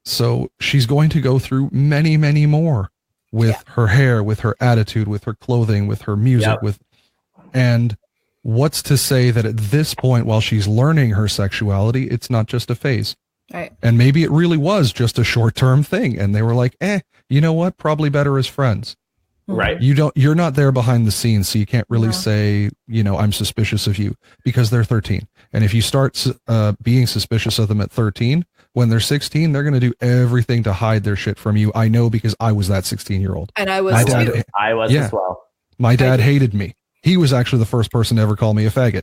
So she's going to go through many, many more with her hair, with her attitude, with her clothing, with her music, and what's to say that at this point, while she's learning her sexuality, it's not just a phase. Right. And maybe it really was just a short-term thing. And they were like, you know what? Probably better as friends. Right. You're not there behind the scenes. So you can't really say, I'm suspicious of you because they're 13. And if you start being suspicious of them at 13, when they're 16, they're going to do everything to hide their shit from you. I know because I was that 16-year-old. And I was as well. My dad hated me. He was actually the first person to ever call me a faggot.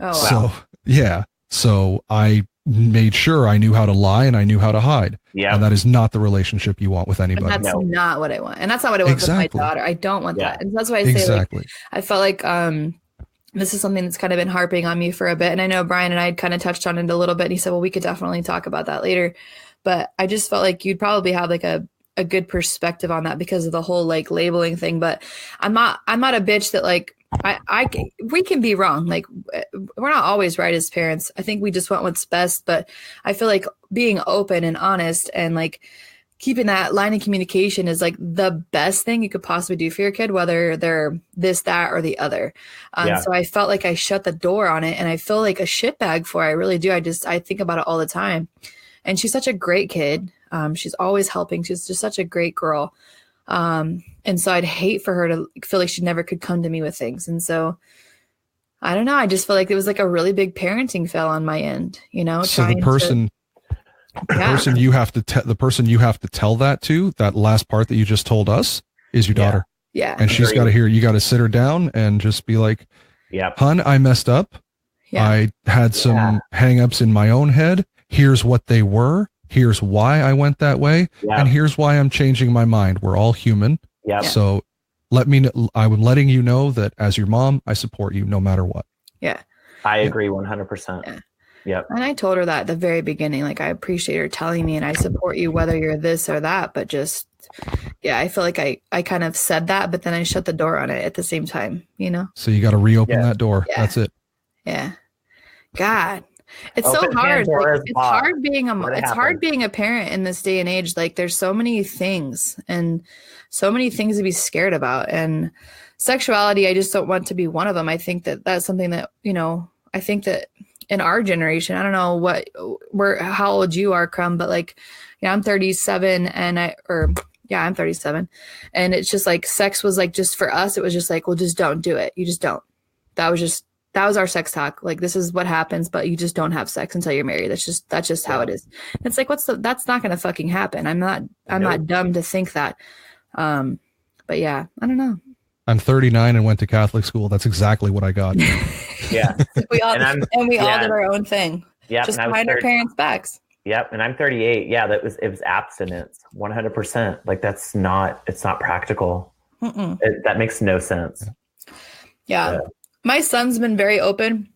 Oh, wow. So, yeah. So I made sure I knew how to lie and I knew how to hide. Yeah. And that is not the relationship you want with anybody. And that's not what I want. And that's not what I want with my daughter. I don't want that. And that's why I say, like, I felt like this is something that's kind of been harping on me for a bit. And I know Bryan and I had kind of touched on it a little bit. And he said, well, we could definitely talk about that later. But I just felt like you'd probably have like a good perspective on that because of the whole like labeling thing. But I'm not a bitch that like, we can be wrong. Like we're not always right as parents. I think we just want what's best, but I feel like being open and honest and like keeping that line of communication is like the best thing you could possibly do for your kid, whether they're this, that, or the other. So I felt like I shut the door on it and I feel like a shitbag for it. I really do. I think about it all the time. And she's such a great kid. She's always helping. She's just such a great girl. And so I'd hate for her to feel like she never could come to me with things. And so I don't know. I just feel like it was like a really big parenting fail on my end, you know. So the person you have to tell that to, that last part that you just told us, is your daughter. Yeah. And she's got to hear, you got to sit her down and just be like, "Hun, I messed up. I had some hang-ups in my own head. Here's what they were. Here's why I went that way. And here's why I'm changing my mind. We're all human. So I'm letting you know that as your mom, I support you no matter what." Yeah. I agree 100%. Yep. And I told her that at the very beginning, like, I appreciate her telling me and I support you whether you're this or that, but just, I feel like I kind of said that, but then I shut the door on it at the same time, you know? So you got to reopen that door. That's it. Yeah. God. It's so hard. Like, it's hard being a parent in this day and age. Like there's so many things and so many things to be scared about, and sexuality, I just don't want to be one of them. I think that that's something that, you know, I think that in our generation, I don't know how old you are, Crumb, but like, I'm 37 I'm 37. And it's just like sex was like, just for us, it was just like, well, just don't do it. You just don't. That was our sex talk. Like, this is what happens, but you just don't have sex until you're married. That's just how it is. It's like, that's not going to fucking happen. I'm not dumb to think that. But yeah, I don't know. I'm 39 and went to Catholic school. That's exactly what I got. Yeah. We all did our own thing. Yeah. Just behind our parents' backs. Yep. And I'm 38. Yeah. It was abstinence. 100%. Like it's not practical. That makes no sense. Yeah. My son's been very open.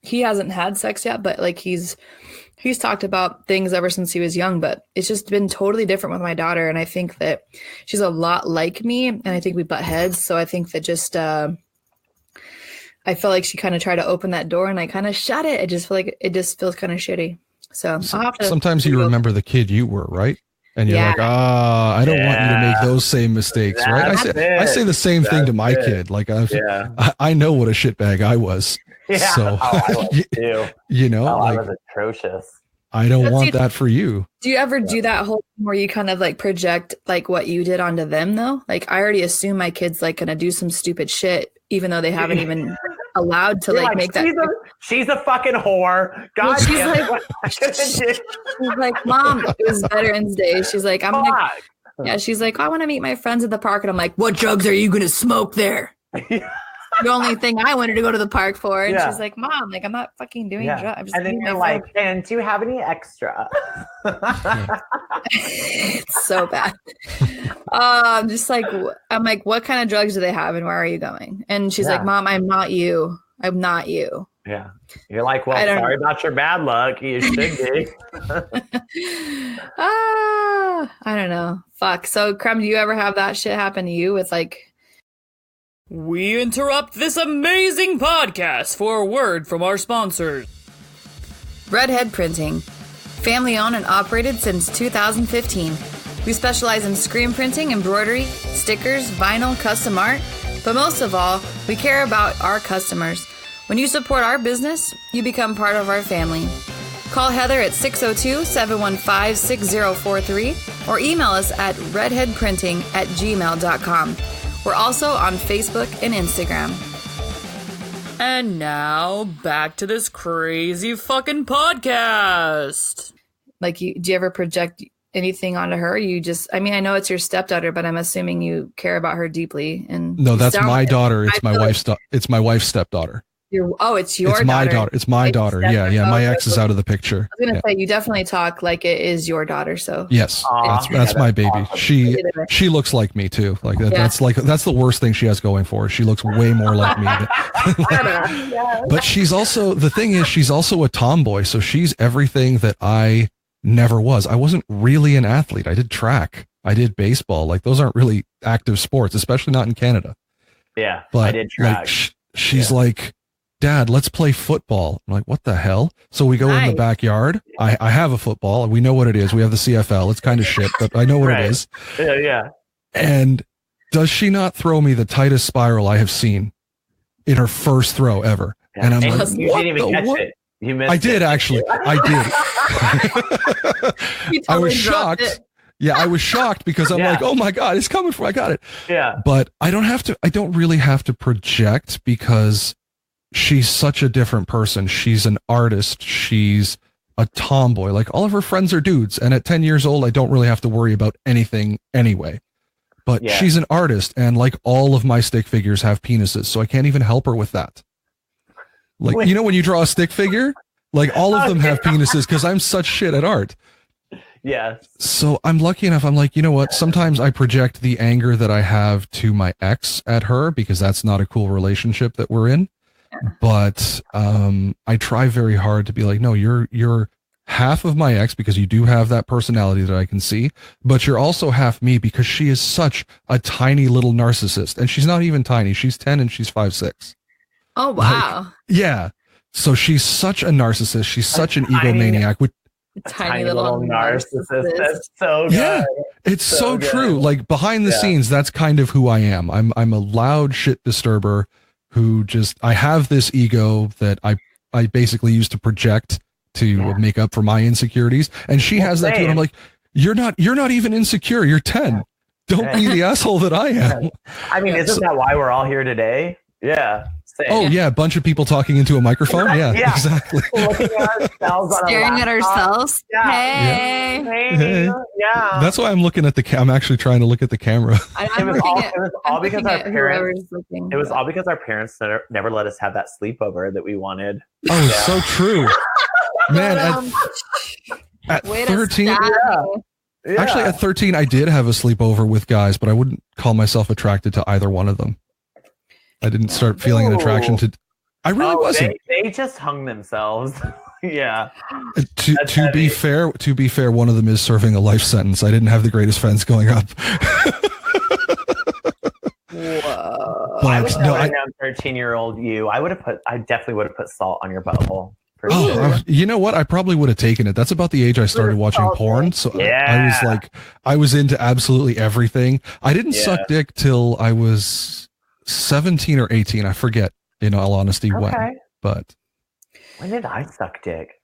He hasn't had sex yet, but like he's talked about things ever since he was young, but it's just been totally different with my daughter. And I think that she's a lot like me, and I think we butt heads. So I think that just, I felt like she kind of tried to open that door and I kind of shut it. I just feel like it just feels kind of shitty. So sometimes you remember the kid you were, right? And you're like, I don't want you to make those same mistakes, right? I say the same thing to my kid. Like, I know what a shitbag I was. Yeah. So, I was too. You know, I was atrocious. I don't want that for you. Do you ever do that whole thing where you kind of like project like what you did onto them though? Like, I already assume my kid's like going to do some stupid shit, even though they haven't even allowed to like make that. She's a fucking whore. God damn it. She's like, Mom, it was Veterans Day. She's like, she's like, I want to meet my friends at the park. And I'm like, what drugs are you going to smoke there? The only thing I wanted to go to the park for. And she's like, Mom, like, I'm not fucking doing drugs. And then you're like, and do you have any extra? It's so bad. I'm like, what kind of drugs do they have and where are you going? And she's like, Mom, I'm not you. I'm not you. Yeah. You're like, well, sorry about your bad luck. You should be. I don't know. Fuck. So, Crumb, do you ever have that shit happen to you with like... We interrupt this amazing podcast for a word from our sponsors. Redhead Printing. Family owned and operated since 2015. We specialize in screen printing, embroidery, stickers, vinyl, custom art, but most of all, we care about our customers. When you support our business, you become part of our family. Call Heather at 602-715-6043 or email us at redheadprinting@gmail.com. We're also on Facebook and Instagram. And now, back to this crazy fucking podcast. Like, do you ever project anything onto her? You just, I mean, I know it's your stepdaughter, but I'm assuming you care about her deeply. And no, that's my daughter. It's my wife's. It's my wife's stepdaughter. It's your daughter. My daughter. It's my daughter. Yeah. My ex is out of the picture. I was gonna say you definitely talk like it is your daughter. So yes, that's my baby. Awesome. She looks like me too. Like that, that's the worst thing she has going for her. She looks way more like me. But she's also, the thing is, she's also a tomboy. So she's everything that I never was. I wasn't really an athlete. I did track. I did baseball. Like those aren't really active sports, especially not in Canada. Yeah, but I did track. Like, she's like, Dad, let's play football. I'm like, what the hell? So we go in the backyard. I have a football. We know what it is. We have the CFL. It's kind of shit, but I know what it is. Yeah. And does she not throw me the tightest spiral I have seen in her first throw ever? Yeah. And I'm like, you didn't even catch it. You missed I did actually. I did. I was shocked. Yeah, I was shocked because I'm like, oh my God, it's coming from, I got it. Yeah. But I don't really have to project because she's such a different person. She's an artist. She's a tomboy. Like all of her friends are dudes. And at 10 years old, I don't really have to worry about anything anyway. But she's an artist. And like all of my stick figures have penises. So I can't even help her with that. Like, you know, when you draw a stick figure, like all of them have penises because I'm such shit at art. Yeah. So I'm lucky enough. I'm like, you know what? Sometimes I project the anger that I have to my ex at her because that's not a cool relationship that we're in. But I try very hard to be like, no, you're half of my ex because you do have that personality that I can see, but you're also half me because she is such a tiny little narcissist. And she's not even tiny. She's 10 and she's 5'6". Oh, wow. Like, yeah. So she's such a narcissist. She's such an egomaniac. Tiny little narcissist. That's so good. Yeah, it's so true. Like behind the scenes, that's kind of who I am. I'm a loud shit disturber who I have this ego that I basically use to project to make up for my insecurities. And she has that too. And I'm like, you're not even insecure. You're 10. Don't be the asshole that I am. I mean, isn't that why we're all here today? Yeah. Same. Oh yeah, a bunch of people talking into a microphone. Yeah, exactly. Looking at ourselves, staring at ourselves. Yeah. Hey. Yeah. That's why I'm looking at I'm actually trying to look at the camera. It was all because our parents. It was all because our parents never let us have that sleepover that we wanted. Oh, so true, man. At 13. Actually, at 13, I did have a sleepover with guys, but I wouldn't call myself attracted to either one of them. I didn't start feeling an attraction to. I really wasn't. They just hung themselves. Yeah. To be fair, one of them is serving a life sentence. I didn't have the greatest friends growing up. Whoa! I would have known 13-year-old you. I definitely would have put salt on your butthole. Sure. You know what? I probably would have taken it. That's about the age I started watching porn. So I was into absolutely everything. I didn't suck dick till I was 17 or 18. I forget, in all honesty, when. But when did I suck dick?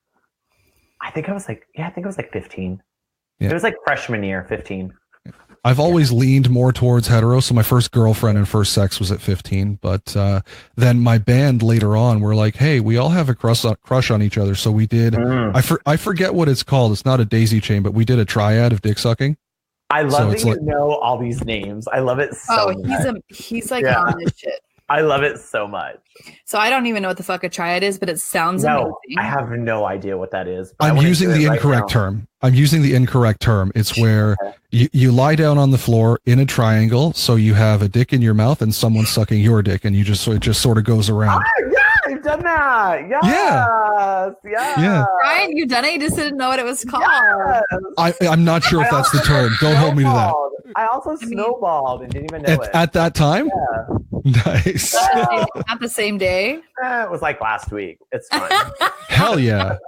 I think I was like 15. Yeah. It was like freshman year, 15. I've always leaned more towards hetero. So my first girlfriend and first sex was at 15. But then my band later on were like, hey, we all have a crush on each other. So we did. I forget what it's called. It's not a daisy chain, but we did a triad of dick sucking. I love that you know all these names. I love it so much. He's like on this shit. I love it so much. So I don't even know what the fuck a triad is, but it sounds amazing. I have no idea what that is. I'm using the incorrect term. I'm using the incorrect term. It's where you lie down on the floor in a triangle, so you have a dick in your mouth and someone's sucking your dick, and it just sort of goes around. I've done that. Yes. Yeah. Brian, you've done it. You just didn't know what it was called. Yes. I'm not sure if that's the term. Don't hold me to that. I also snowballed and didn't even know it. At that time? Yeah. Nice. Not the same day? It was like last week. It's fine. Hell yeah.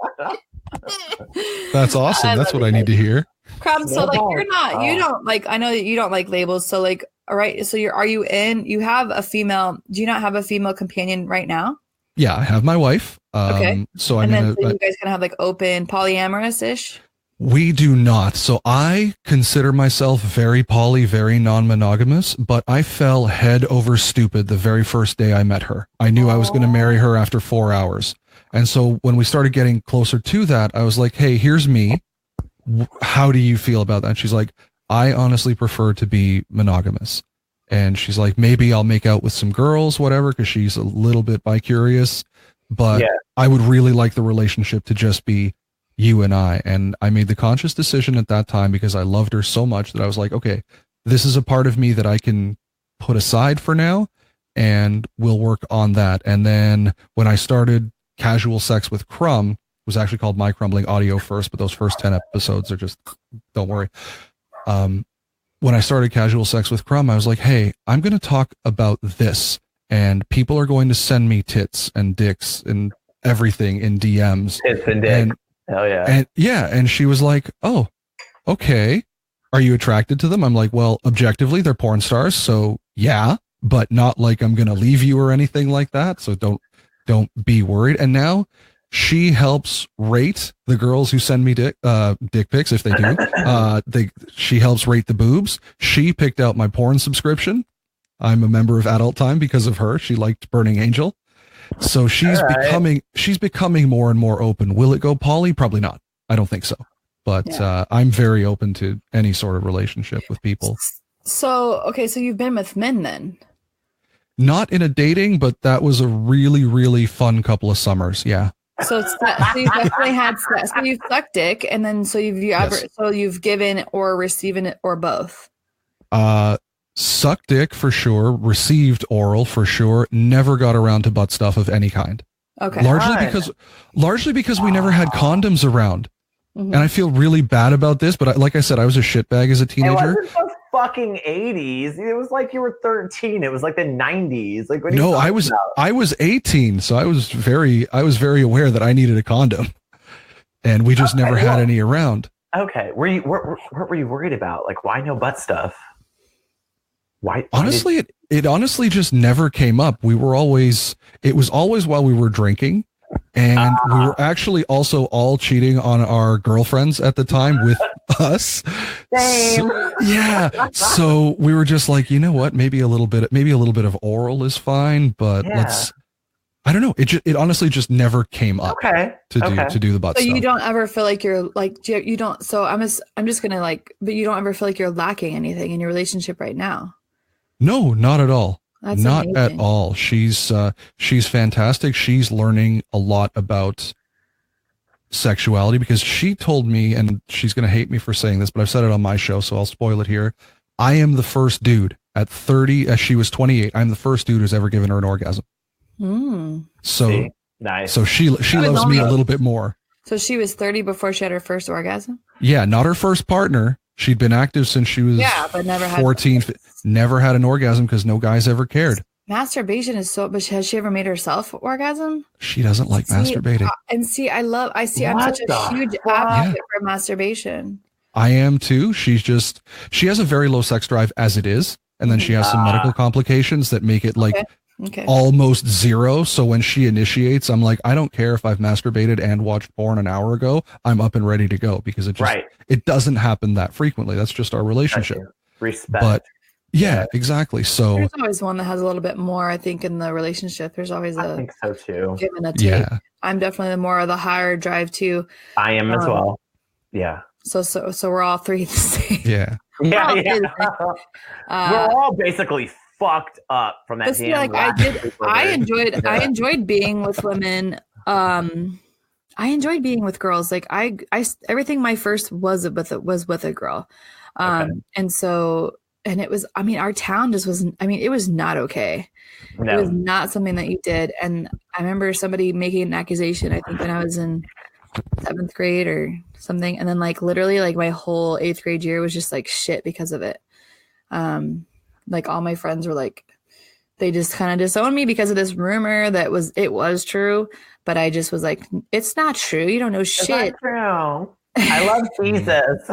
That's awesome. That's what I need to hear. Crumb, so like you don't like, I know that you don't like labels. So like, all right. So you have a female, do you not have a female companion right now? Yeah, I have my wife. Okay. So so you guys kind of have like open polyamorous-ish? We do not. So I consider myself very poly, very non-monogamous, but I fell head over stupid the very first day I met her. I knew I was going to marry her after 4 hours. And so when we started getting closer to that, I was like, hey, here's me. How do you feel about that? And she's like, I honestly prefer to be monogamous. And she's like, maybe I'll make out with some girls, whatever, because she's a little bit bi-curious. But I would really like the relationship to just be you and I. And I made the conscious decision at that time because I loved her so much that I was like, okay, this is a part of me that I can put aside for now, and we'll work on that. And then when I started casual sex with Crumb, it was actually called My Crumbling Audio first, but those first 10 episodes are just, don't worry. When I started casual sex with Crumb, I was like, hey, I'm going to talk about this, and people are going to send me tits and dicks and everything in DMs. Tits and dicks. Hell yeah. And she was like, oh, okay. Are you attracted to them? I'm like, well, objectively, they're porn stars. So yeah, but not like I'm going to leave you or anything like that. So don't be worried. And now she helps rate the girls who send me dick pics, if they do. She helps rate the boobs. She picked out my porn subscription. I'm a member of Adult Time because of her. She liked Burning Angel. So she's becoming more and more open. Will it go poly? Probably not. I don't think so. But I'm very open to any sort of relationship with people. So, okay, so you've been with men then? Not in a dating, but that was a really, really fun couple of summers. Yeah. So you definitely had sex. So you've sucked dick, and then so you've given or received it or both. Sucked dick for sure, received oral for sure, never got around to butt stuff of any kind. Okay. Largely because we never had condoms around. Mm-hmm. And I feel really bad about this, but like I said, I was a shitbag as a teenager. It wasn't the fucking 80s. It was like you were 13. It was like the 90s. Like no, I was 18, so I was very aware that I needed a condom, and we just never had any around. Okay, what were you worried about? Like, why no butt stuff? Why? Honestly, it honestly just never came up. It was always while we were drinking. And we were actually also all cheating on our girlfriends at the time with us. Same. So we were just like, you know what? Maybe a little bit of oral is fine, but I don't know. It honestly just never came up. To do the butt stuff. So you don't ever feel like you're like you don't. So I'm just gonna but you don't ever feel like you're lacking anything in your relationship right now. No, not at all. That's not amazing. At all. She's fantastic. She's learning a lot about sexuality because she told me, and she's going to hate me for saying this, but I've said it on my show, so I'll spoil it here. I am the first dude at 30, as she was 28. I'm the first dude who's ever given her an orgasm. So nice. So she loves me a little bit more. So she was 30 before she had her first orgasm? Yeah, not her first partner. She'd been active since she was but never 14. Never had an orgasm because no guys ever cared. Masturbation is but has she ever made herself orgasm? She doesn't like masturbating. I'm such a huge advocate for masturbation. I am too. She has a very low sex drive as it is. And then she has some medical complications that make it almost zero. So when she initiates, I'm like, I don't care if I've masturbated and watched porn an hour ago. I'm up and ready to go because it doesn't happen that frequently. That's just our relationship. Respect. But yeah, exactly. So there's always one that has a little bit more, I think, in the relationship. There's always I think so too. Give and a take. Yeah. I'm definitely more of the higher drive too. I am as well. Yeah. So we're all three the same. Yeah. We're all basically fucked up from that. I enjoyed being with women. I enjoyed being with girls. Like I everything my first was with a girl. And it was, our town just wasn't, it was not okay. No. It was not something that you did. And I remember somebody making an accusation, I think when I was in 7th grade or something. And then literally my whole 8th grade year was just shit because of it. All my friends were they just kind of disowned me because of this rumor that it was true. But I just was like, it's not true. You don't know shit. It's not true. I love Jesus.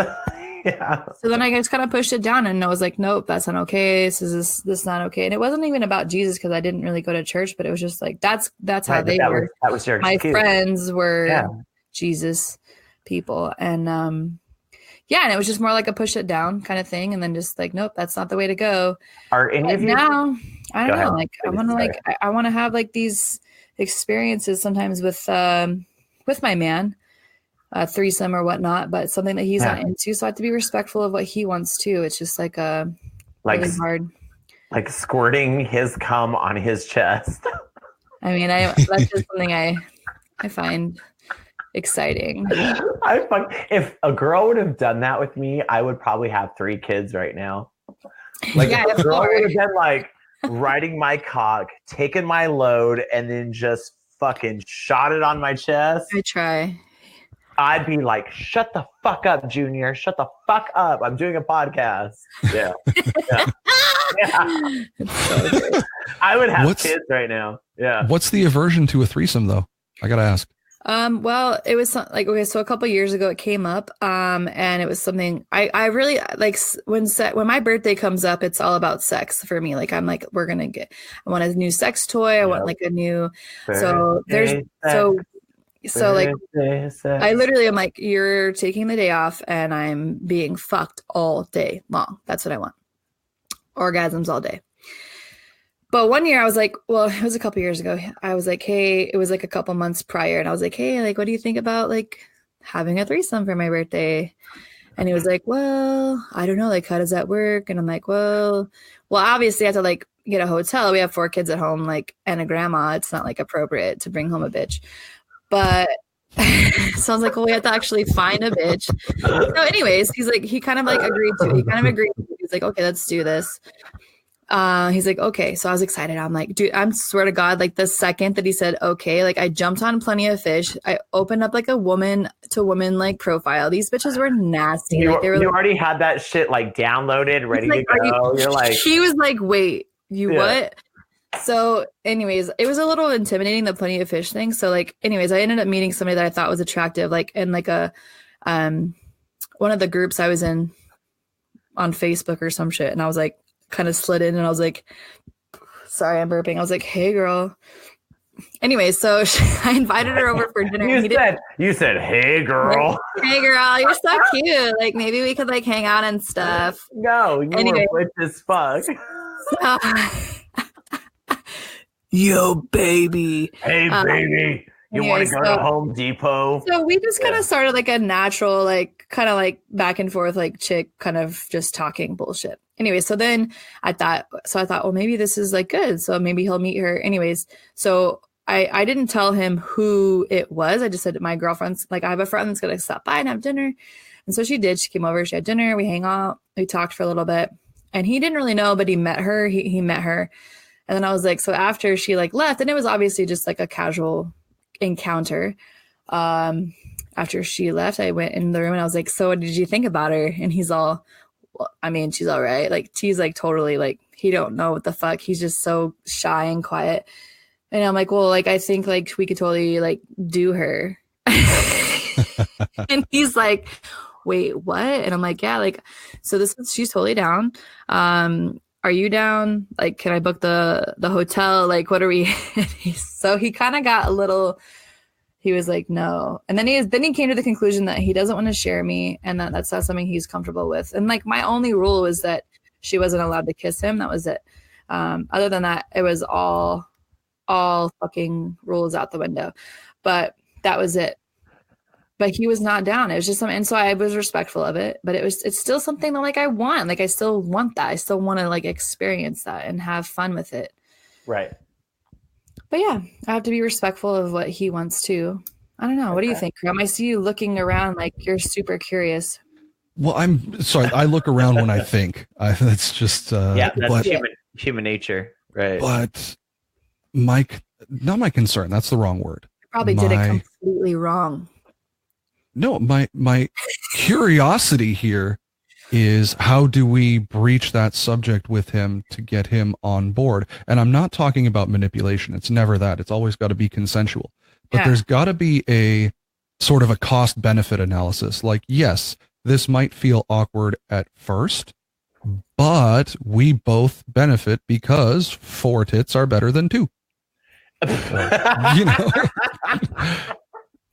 Yeah. So then I just kind of pushed it down and I was like, nope, that's not okay. This is not okay. And it wasn't even about Jesus because I didn't really go to church, but it was just that's how they were. That was your my friends were Jesus. people. And yeah, and it was just more like a push it down kind of thing, and then just like, nope, that's not the way to go. Are any of you now? I don't know. Like, I want to have like these experiences sometimes with my man, threesome or whatnot, but something that he's not into. So I have to be respectful of what he wants too. It's just like really hard. Like squirting his cum on his chest. I mean, that's just something I find exciting. If a girl would have done that with me, I would probably have 3 kids right now. Like if a girl would have been like riding my cock, taking my load, and then just fucking shot it on my chest. I try. I'd be like, shut the fuck up, Junior. Shut the fuck up. I'm doing a podcast. Yeah. Yeah. So I would have kids right now. Yeah. What's the aversion to a threesome though? I gotta ask. Well, it was like, okay, so a couple years ago it came up, and it was something I really like when my birthday comes up, it's all about sex for me. Like, I'm like, I want a new sex toy. I want like a new, so like, I literally am like, you're taking the day off and I'm being fucked all day long. That's what I want. Orgasms all day. But one year I was like, well, it was a couple years ago. I was like, hey, it was like a couple months prior. And I was like, hey, like, what do you think about like having a threesome for my birthday? And he was like, well, I don't know. Like, how does that work? And I'm like, well, obviously I have to like get a hotel. We have 4 kids at home, like, and a grandma. It's not like appropriate to bring home a bitch. But so I was like, well, we have to actually find a bitch. So anyways, he kind of agreed to it. He's like, okay, let's do this. He's like, okay. So I was excited. I'm like, dude, I swear to God, like the second that he said, okay, like I jumped on Plenty of Fish. I opened up like a woman to woman like profile. These bitches were nasty. You like, already had that shit like downloaded, ready to go. You're like, he was like, wait, what? So anyways, it was a little intimidating, the Plenty of Fish thing. So like, anyways, I ended up meeting somebody that I thought was attractive, like in like a, one of the groups I was in on Facebook or some shit. And I was like, kind of slid in and I was like, sorry, I'm burping. I was like, hey girl. Anyway, so I invited her over for dinner. You said, hey girl. Like, hey girl, you're so cute. Like maybe we could like hang out and stuff. No, you were rich as fuck. So, yo, baby. Hey, baby. You want to go to Home Depot? So we just kind of started like a natural, like kind of like back and forth, like chick kind of just talking bullshit. Anyway, so then I thought, well, maybe this is like good. So maybe he'll meet her. Anyways, so I didn't tell him who it was. I just said, my girlfriend's like, I have a friend that's going to stop by and have dinner. And so she did. She came over, she had dinner. We hang out. We talked for a little bit. And he didn't really know, but he met her. He met her. And then I was like, so after she like left, and it was obviously just like a casual encounter. After she left, I went in the room and I was like, so what did you think about her? And he's all, well, I mean, she's all right. Like, she's like totally like, he don't know what the fuck. He's just so shy and quiet. And I'm like, well, like, I think like we could totally like do her. And he's like, wait, what? And I'm like, yeah, like, so she's totally down. Are you down? Like, can I book the hotel? Like, what are we? So he kind of got a little, he was like, no. And then he came to the conclusion that he doesn't want to share me and that's not something he's comfortable with. And like, my only rule was that she wasn't allowed to kiss him. That was it. Other than that, it was all fucking rules out the window. But that was it. But he was not down. It was just something. And so I was respectful of it, but it's still something that like I want. Like I still want that. I still want to like experience that and have fun with it. Right. But yeah, I have to be respectful of what he wants to. I don't know. Okay. What do you think, Crumb? I see you looking around like you're super curious. Well, I'm sorry. I look around when I think. That's just that's human nature, right? But not my concern. That's the wrong word. Probably did it completely wrong. No, my curiosity here is how do we breach that subject with him to get him on board? And I'm not talking about manipulation. It's never that. It's always got to be consensual. But there's got to be a sort of a cost benefit analysis. Like, yes, this might feel awkward at first, but we both benefit because 4 tits are better than 2. You know?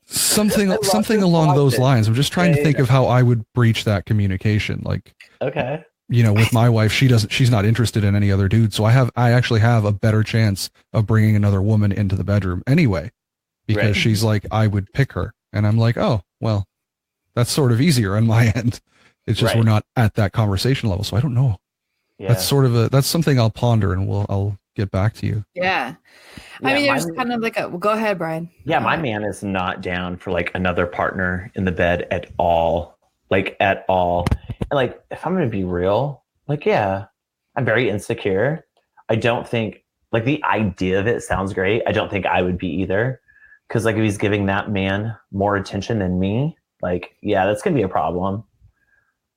something along those lines. I'm just trying to think of how I would breach that communication. Like, okay, with my wife, she's not interested in any other dude. So I actually have a better chance of bringing another woman into the bedroom anyway, because she's like, I would pick her. And I'm like, oh, well, that's sort of easier on my end. It's just, we're not at that conversation level. So I don't know. Yeah. That's something I'll ponder, and I'll get back to you. Yeah. I mean, there's kind of like go ahead, Bryan. Yeah. My man is not down for like another partner in the bed at all. Like at all. And like, if I'm going to be real, like, yeah, I'm very insecure. I don't think like the idea of it sounds great. I don't think I would be either. Cause like if he's giving that man more attention than me, like, yeah, that's going to be a problem.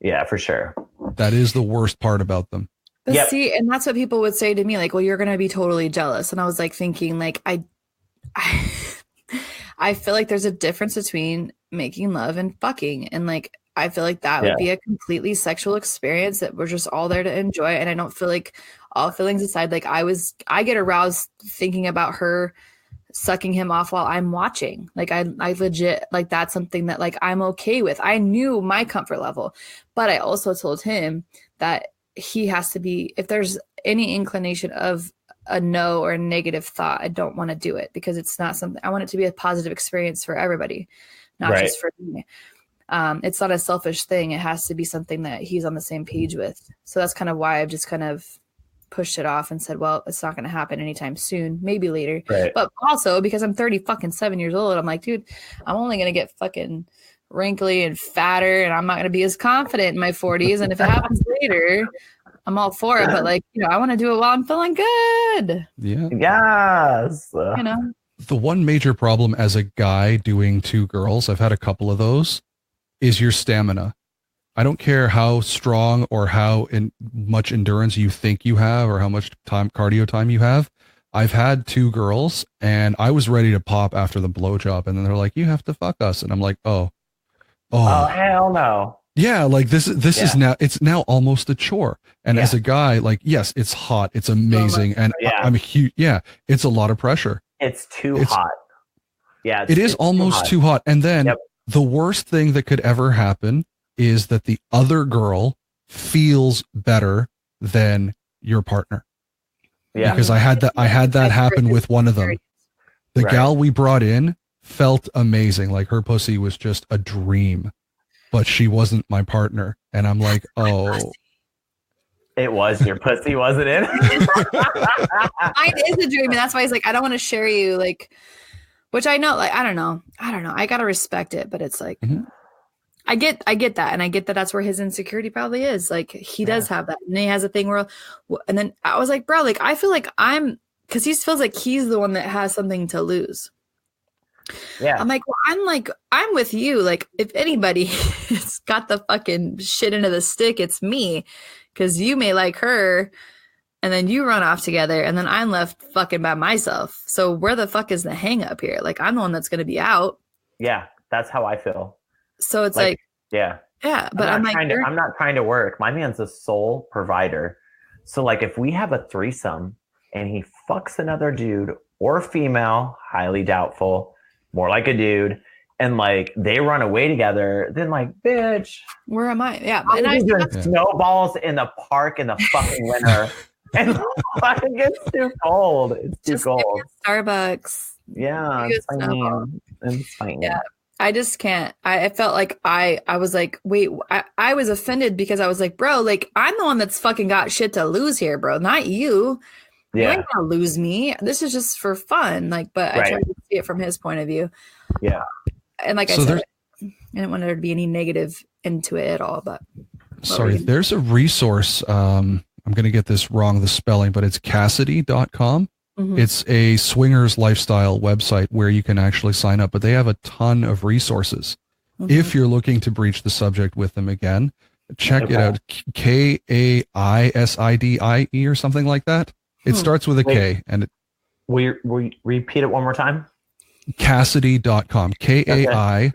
Yeah, for sure. That is the worst part about them. But see, and that's what people would say to me, like, well, you're going to be totally jealous. And I was like thinking like, I feel like there's a difference between making love and fucking. And like, I feel like that would be a completely sexual experience that we're just all there to enjoy. And I don't feel like, all feelings aside, like I get aroused thinking about her sucking him off while I'm watching. Like I legit, like that's something that like I'm okay with. I knew my comfort level, but I also told him that he has to be, if there's any inclination of a no or a negative thought, I don't want to do it, because it's not something, I want it to be a positive experience for everybody, not just for me. It's not a selfish thing. It has to be something that he's on the same page with. So that's kind of why I've just kind of pushed it off and said, well, it's not going to happen anytime soon, maybe later. But also because I'm 7 years old, I'm like, dude, I'm only going to get fucking wrinkly and fatter, and I'm not going to be as confident in my 40s. And if it happens later, I'm all for it. But like, I want to do it while I'm feeling good. Yeah. Yes. The one major problem as a guy doing two girls, I've had a couple of those, is your stamina. I don't care how strong or how much endurance you think you have or how much cardio time you have. I've had two girls and I was ready to pop after the blowjob, and then they're like, you have to fuck us. And I'm like, oh, hell no. Yeah. Like this is now, it's now almost a chore. And as a guy, like, yes, it's hot. It's amazing. And I'm a huge, it's a lot of pressure. It's too hot. Yeah. It is almost too hot. And then the worst thing that could ever happen is that the other girl feels better than your partner. Yeah. Because I had that happen with one of them. The gal we brought in felt amazing. Like her pussy was just a dream, but she wasn't my partner. And I'm like, oh. It was your pussy, wasn't it? Mine is a dream. And that's why he's like, I don't want to share you. Like, which I know, like, I don't know. I got to respect it, but it's like, I get that. And I get that that's where his insecurity probably is. Like he does have that. And he has a thing where, and then I was like, bro, like, I feel like because he feels like he's the one that has something to lose. Yeah. I'm like, well, I'm with you. Like if anybody has got the fucking shit into the stick, it's me. Cause you may like her and then you run off together and then I'm left fucking by myself. So where the fuck is the hang up here? Like I'm the one that's going to be out. Yeah. That's how I feel. So it's like yeah. But I'm not trying to work. My man's a sole provider. So like if we have a threesome and he fucks another dude or female, highly doubtful, more like a dude, and like they run away together, then like, bitch, where am I? Yeah. And I'm doing snowballs in the park in the fucking winter. And like, it's too cold. It's too cold. Starbucks. Yeah. It's fine. Yeah. I just can't. I felt like I was like, wait, I was offended because I was like, bro, like I'm the one that's fucking got shit to lose here, bro, not you. You ain't gonna lose me. This is just for fun. Like, but I tried to see it from his point of view. Yeah. And like I said, I didn't want there to be any negative into it at all. But sorry, there's a resource. I'm gonna get this wrong, the spelling, but it's Cassidy.com. It's a swingers lifestyle website where you can actually sign up, but they have a ton of resources. If you're looking to breach the subject with them again, check it out. KAISIDIE or something like that. It starts with a K. And we repeat it one more time. Cassidy.com. KAISIDE,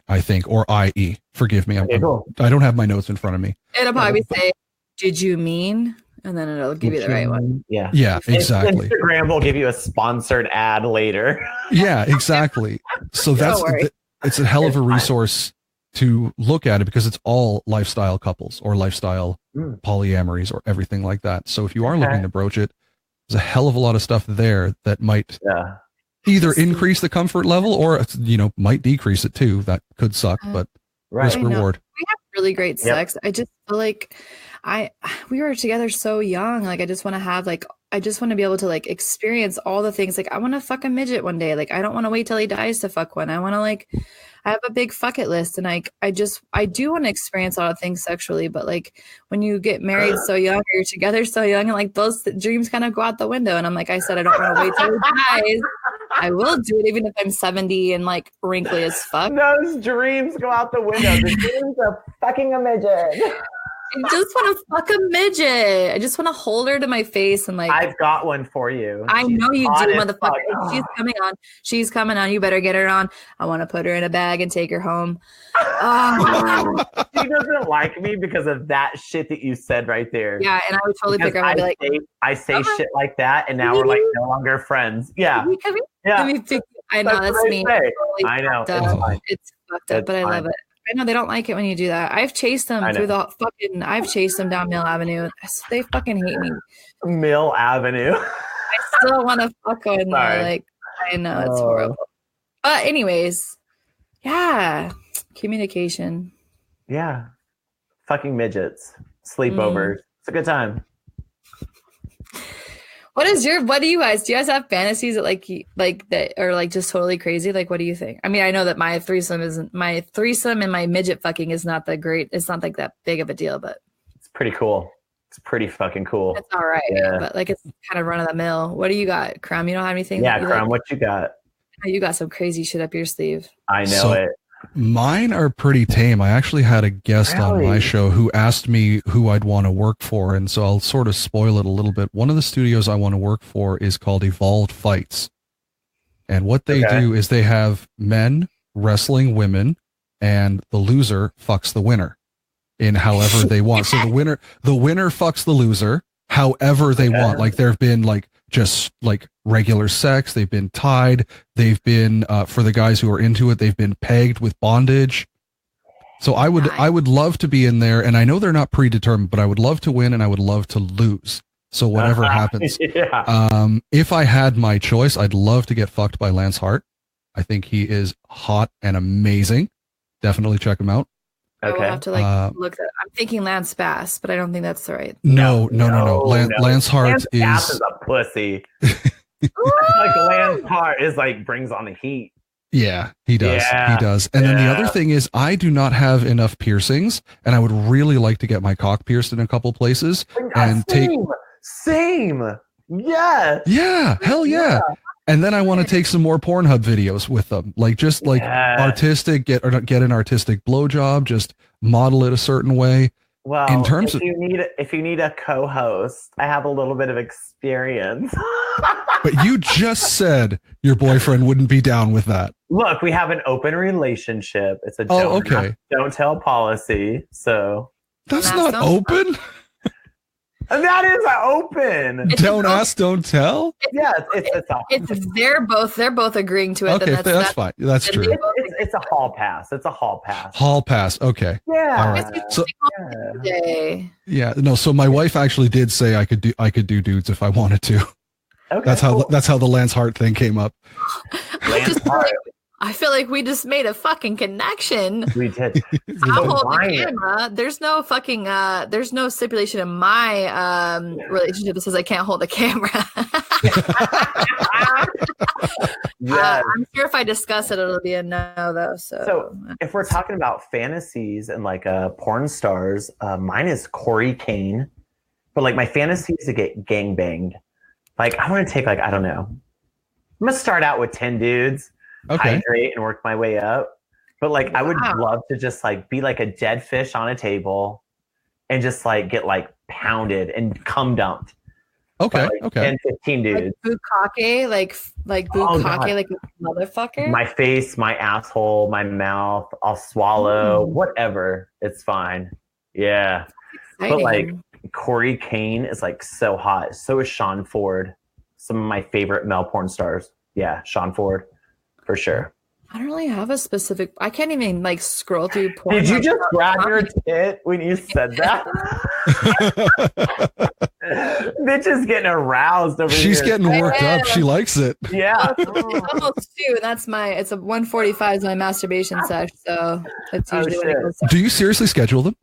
I think, or IE. Forgive me. I don't have my notes in front of me. It'll probably say, did you mean? And then it'll give you the right one. Yeah. Yeah, exactly. Instagram will give you a sponsored ad later. Yeah, exactly. So it's a hell of a resource to look at it because it's all lifestyle couples or lifestyle polyamories or everything like that. So if you are looking to broach it, there's a hell of a lot of stuff there that might either increase the comfort level or, might decrease it too. That could suck, but risk reward. We have really great sex. I just feel like we were together so young. Like, I just want to be able to like experience all the things. Like, I want to fuck a midget one day. Like, I don't want to wait till he dies to fuck one. I want to I have a big fuck it list, and I do want to experience a lot of things sexually. But like, when you get married so young, or you're together so young, and like those dreams kind of go out the window. And I'm like I said, I don't want to wait till he dies. I will do it even if I'm 70 and like wrinkly as fuck. Those dreams go out the window. The dreams of fucking a midget. I just want to fuck a midget. I just want to hold her to my face and like. I've got one for you. I know you do, motherfucker. She's coming on. She's coming on. You better get her on. I want to put her in a bag and take her home. She doesn't like me because of that shit that you said right there. Yeah, and I would totally pick her up and be like, I say shit like that, and now we're like no longer friends. Yeah. I know that's me. Totally I know. It's fucked up, but I love it. I know they don't like it when you do that. I've chased them I've chased them down Mill Avenue. They fucking hate me. Mill Avenue. I still want to fuck one. Like, I know it's horrible. But anyways, yeah, communication. Yeah, fucking midgets, sleepovers. It's a good time. What do you guys have fantasies that like that are like just totally crazy? Like, what do you think? I mean, I know that my threesome and my midget fucking is not that great. It's not like that big of a deal, but it's pretty cool. It's pretty fucking cool. It's all right. Yeah. But like, it's kind of run of the mill. What do you got, Crumb? You don't have anything? Yeah, Crumb, what you got? You got some crazy shit up your sleeve. I know it. Mine are pretty tame. I actually had a guest on my show who asked me who I'd want to work for, and so I'll sort of spoil it a little bit. One of the studios I want to work for is called Evolved Fights. And what they do is they have men wrestling women, and the loser fucks the winner in however they want. So the winner fucks the loser however they want. Like, there have been like just like regular sex, they've been tied, they've been for the guys who are into it, they've been pegged with bondage. So I would love to be in there, and I know they're not predetermined, but I would love to win and I would love to lose. So whatever happens. If I had my choice, I'd love to get fucked by Lance Hart. I think he is hot and amazing. Definitely check him out. Okay. I will have to look at. I'm thinking Lance Bass, but I don't think that's the right. No. Lance Hart Bass is a pussy. Like Lance Hart is like brings on the heat. Yeah, he does. Yeah. He does. And then the other thing is, I do not have enough piercings, and I would really like to get my cock pierced in a couple places and same. Yeah. Yeah. Hell yeah. And then I want to take some more Pornhub videos with them, like just like artistic, get an artistic blowjob, just model it a certain way. Well, if you need a co-host, I have a little bit of experience. But you just said your boyfriend wouldn't be down with that. Look, we have an open relationship. It's a don't tell policy. So that's not open. That is open. Don't ask, don't tell. They're both agreeing to it. Okay, that's fine. That's true. It's a hall pass. It's a hall pass. Hall pass. Okay. Yeah. All right. So, no. So my wife actually did say I could do dudes if I wanted to. Okay. That's how the Lance Hart thing came up. Lance Hart. I feel like we just made a fucking connection. We did. I'll hold the camera. There's no fucking there's no stipulation in my relationship that says I can't hold a camera. I'm sure if I discuss it, it'll be a no though. So if we're talking about fantasies and like porn stars, mine is Corey Kane. But like my fantasy is to get gangbanged. Like I want to take I don't know. I'm gonna start out with 10 dudes. Okay. Hydrate and work my way up. But I would love to just be like a dead fish on a table and just get pounded and cum dumped. Okay. By, 10, 15 dudes. Bukkake, like bukkake, like a motherfucker. My face, my asshole, my mouth, I'll swallow, whatever. It's fine. Yeah. But Corey Kane is like so hot. So is Sean Ford. Some of my favorite male porn stars. Yeah, Sean Ford, for sure. I don't really have a specific. I can't even like scroll through porn. Did you just grab your tit when you said that? Bitch is getting aroused over here. She's getting worked up. She likes it. Yeah. It's almost 2, and it's a 1:45 is my masturbation sesh, so that's usually when it goes. Do you seriously schedule them?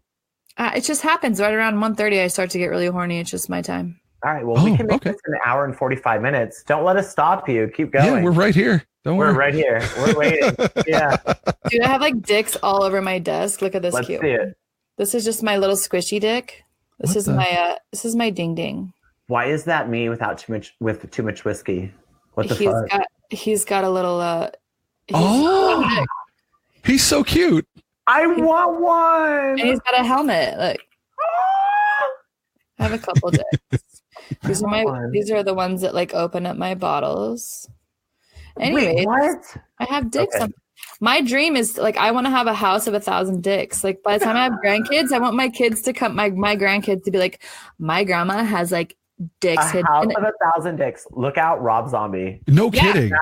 It just happens right around 1:30. I start to get really horny. It's just my time. All right. Well, we can make this an hour and 45 minutes. Don't let us stop you. Keep going. Yeah, we're right here. We're right here. We're waiting. Yeah. Dude, I have like dicks all over my desk. Look at this. Let's cute. see it. This is just my little squishy dick. This is my ding ding. Why is that me without too much whiskey? What the fuck? He's got a little he's so cute. I want one. And he's got a helmet. Look. I have a couple dicks. These are the ones that like open up my bottles. Anyway, what? I have dicks. Okay. My dream is like I want to have a house of 1,000 dicks. Like by the time I have grandkids, I want my kids to come. My grandkids to be like, my grandma has like dicks. A house of 1,000 dicks. Look out, Rob Zombie. No kidding.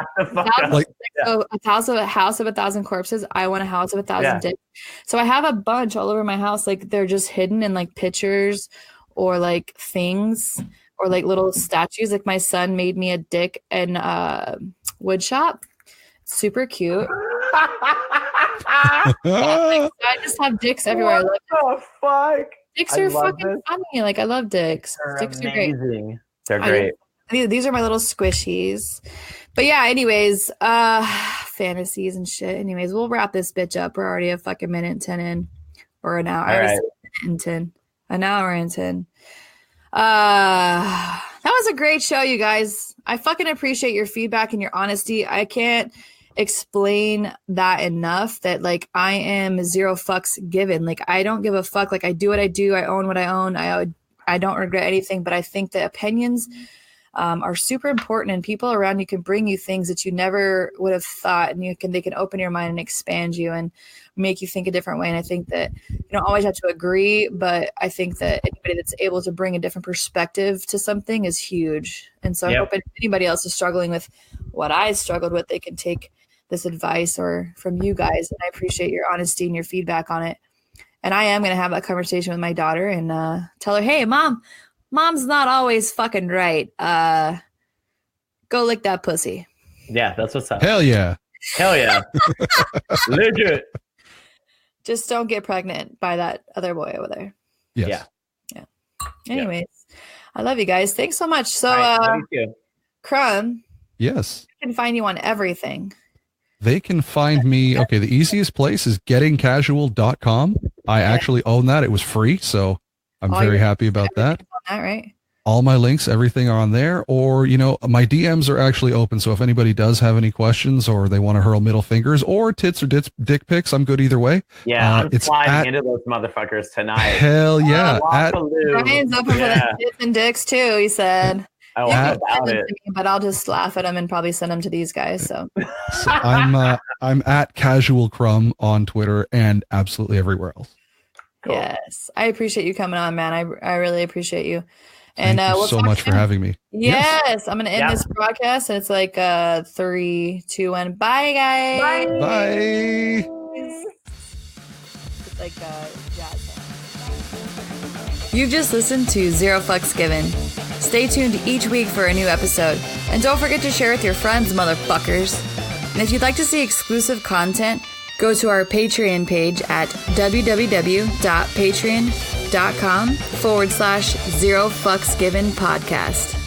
So a house of 1,000 corpses. I want a house of 1,000 dicks. So I have a bunch all over my house. Like they're just hidden in like pictures or like things or like little statues. Like my son made me a dick in wood shop. Super cute. I just have dicks everywhere. What the fuck? Dicks are fucking funny. Like I love dicks. Dicks are great. They're great. These are my little squishies. But yeah, anyways, fantasies and shit. Anyways, we'll wrap this bitch up. We're already a fucking minute and 10 in. Or an hour. All right. An hour and 10. That was a great show, you guys. I fucking appreciate your feedback and your honesty. I can't explain that enough, that like I am 0 fucks given. Like I don't give a fuck. Like I do what I do. I own what I own. I don't regret anything, but I think that opinions are super important, and people around you can bring you things that you never would have thought, and they can open your mind and expand you and make you think a different way. And I think that you don't always have to agree, but I think that anybody that's able to bring a different perspective to something is huge. And so I hope if anybody else is struggling with what I struggled with, they can take this advice or from you guys. And I appreciate your honesty and your feedback on it. And I am going to have that conversation with my daughter and tell her, hey, mom's not always fucking right. Go lick that pussy. Yeah, that's what's up. Hell yeah. Hell yeah. Legit. Just don't get pregnant by that other boy over there. Yes. Yeah. Anyways, I love you guys. Thanks so much. So, thank you. Crumb. Yes. I can find you on everything. They can find me. Okay. The easiest place is gettingcasual.com. I actually own that. It was free. So I'm very happy about that. All right. All my links, everything are on there, or, my DMs are actually open. So if anybody does have any questions or they want to hurl middle fingers or tits or dick pics, I'm good either way. Yeah. I'm sliding into those motherfuckers tonight. Hell yeah. Ryan's open for the tits and dicks too. He said, about it. But I'll just laugh at them and probably send them to these guys. So I'm at Casual Crumb on Twitter and absolutely everywhere else. Cool. Yes. I appreciate you coming on, man. I really appreciate you. And thank you so much for having me. Yes. I'm going to end this broadcast. And it's like 3, 2, 1. Bye, guys. Bye. It's like jazz. You've just listened to 0 Fucks Given. Stay tuned each week for a new episode. And don't forget to share with your friends, motherfuckers. And if you'd like to see exclusive content, go to our Patreon page at www.patreon.com/0 Fucks Given podcast.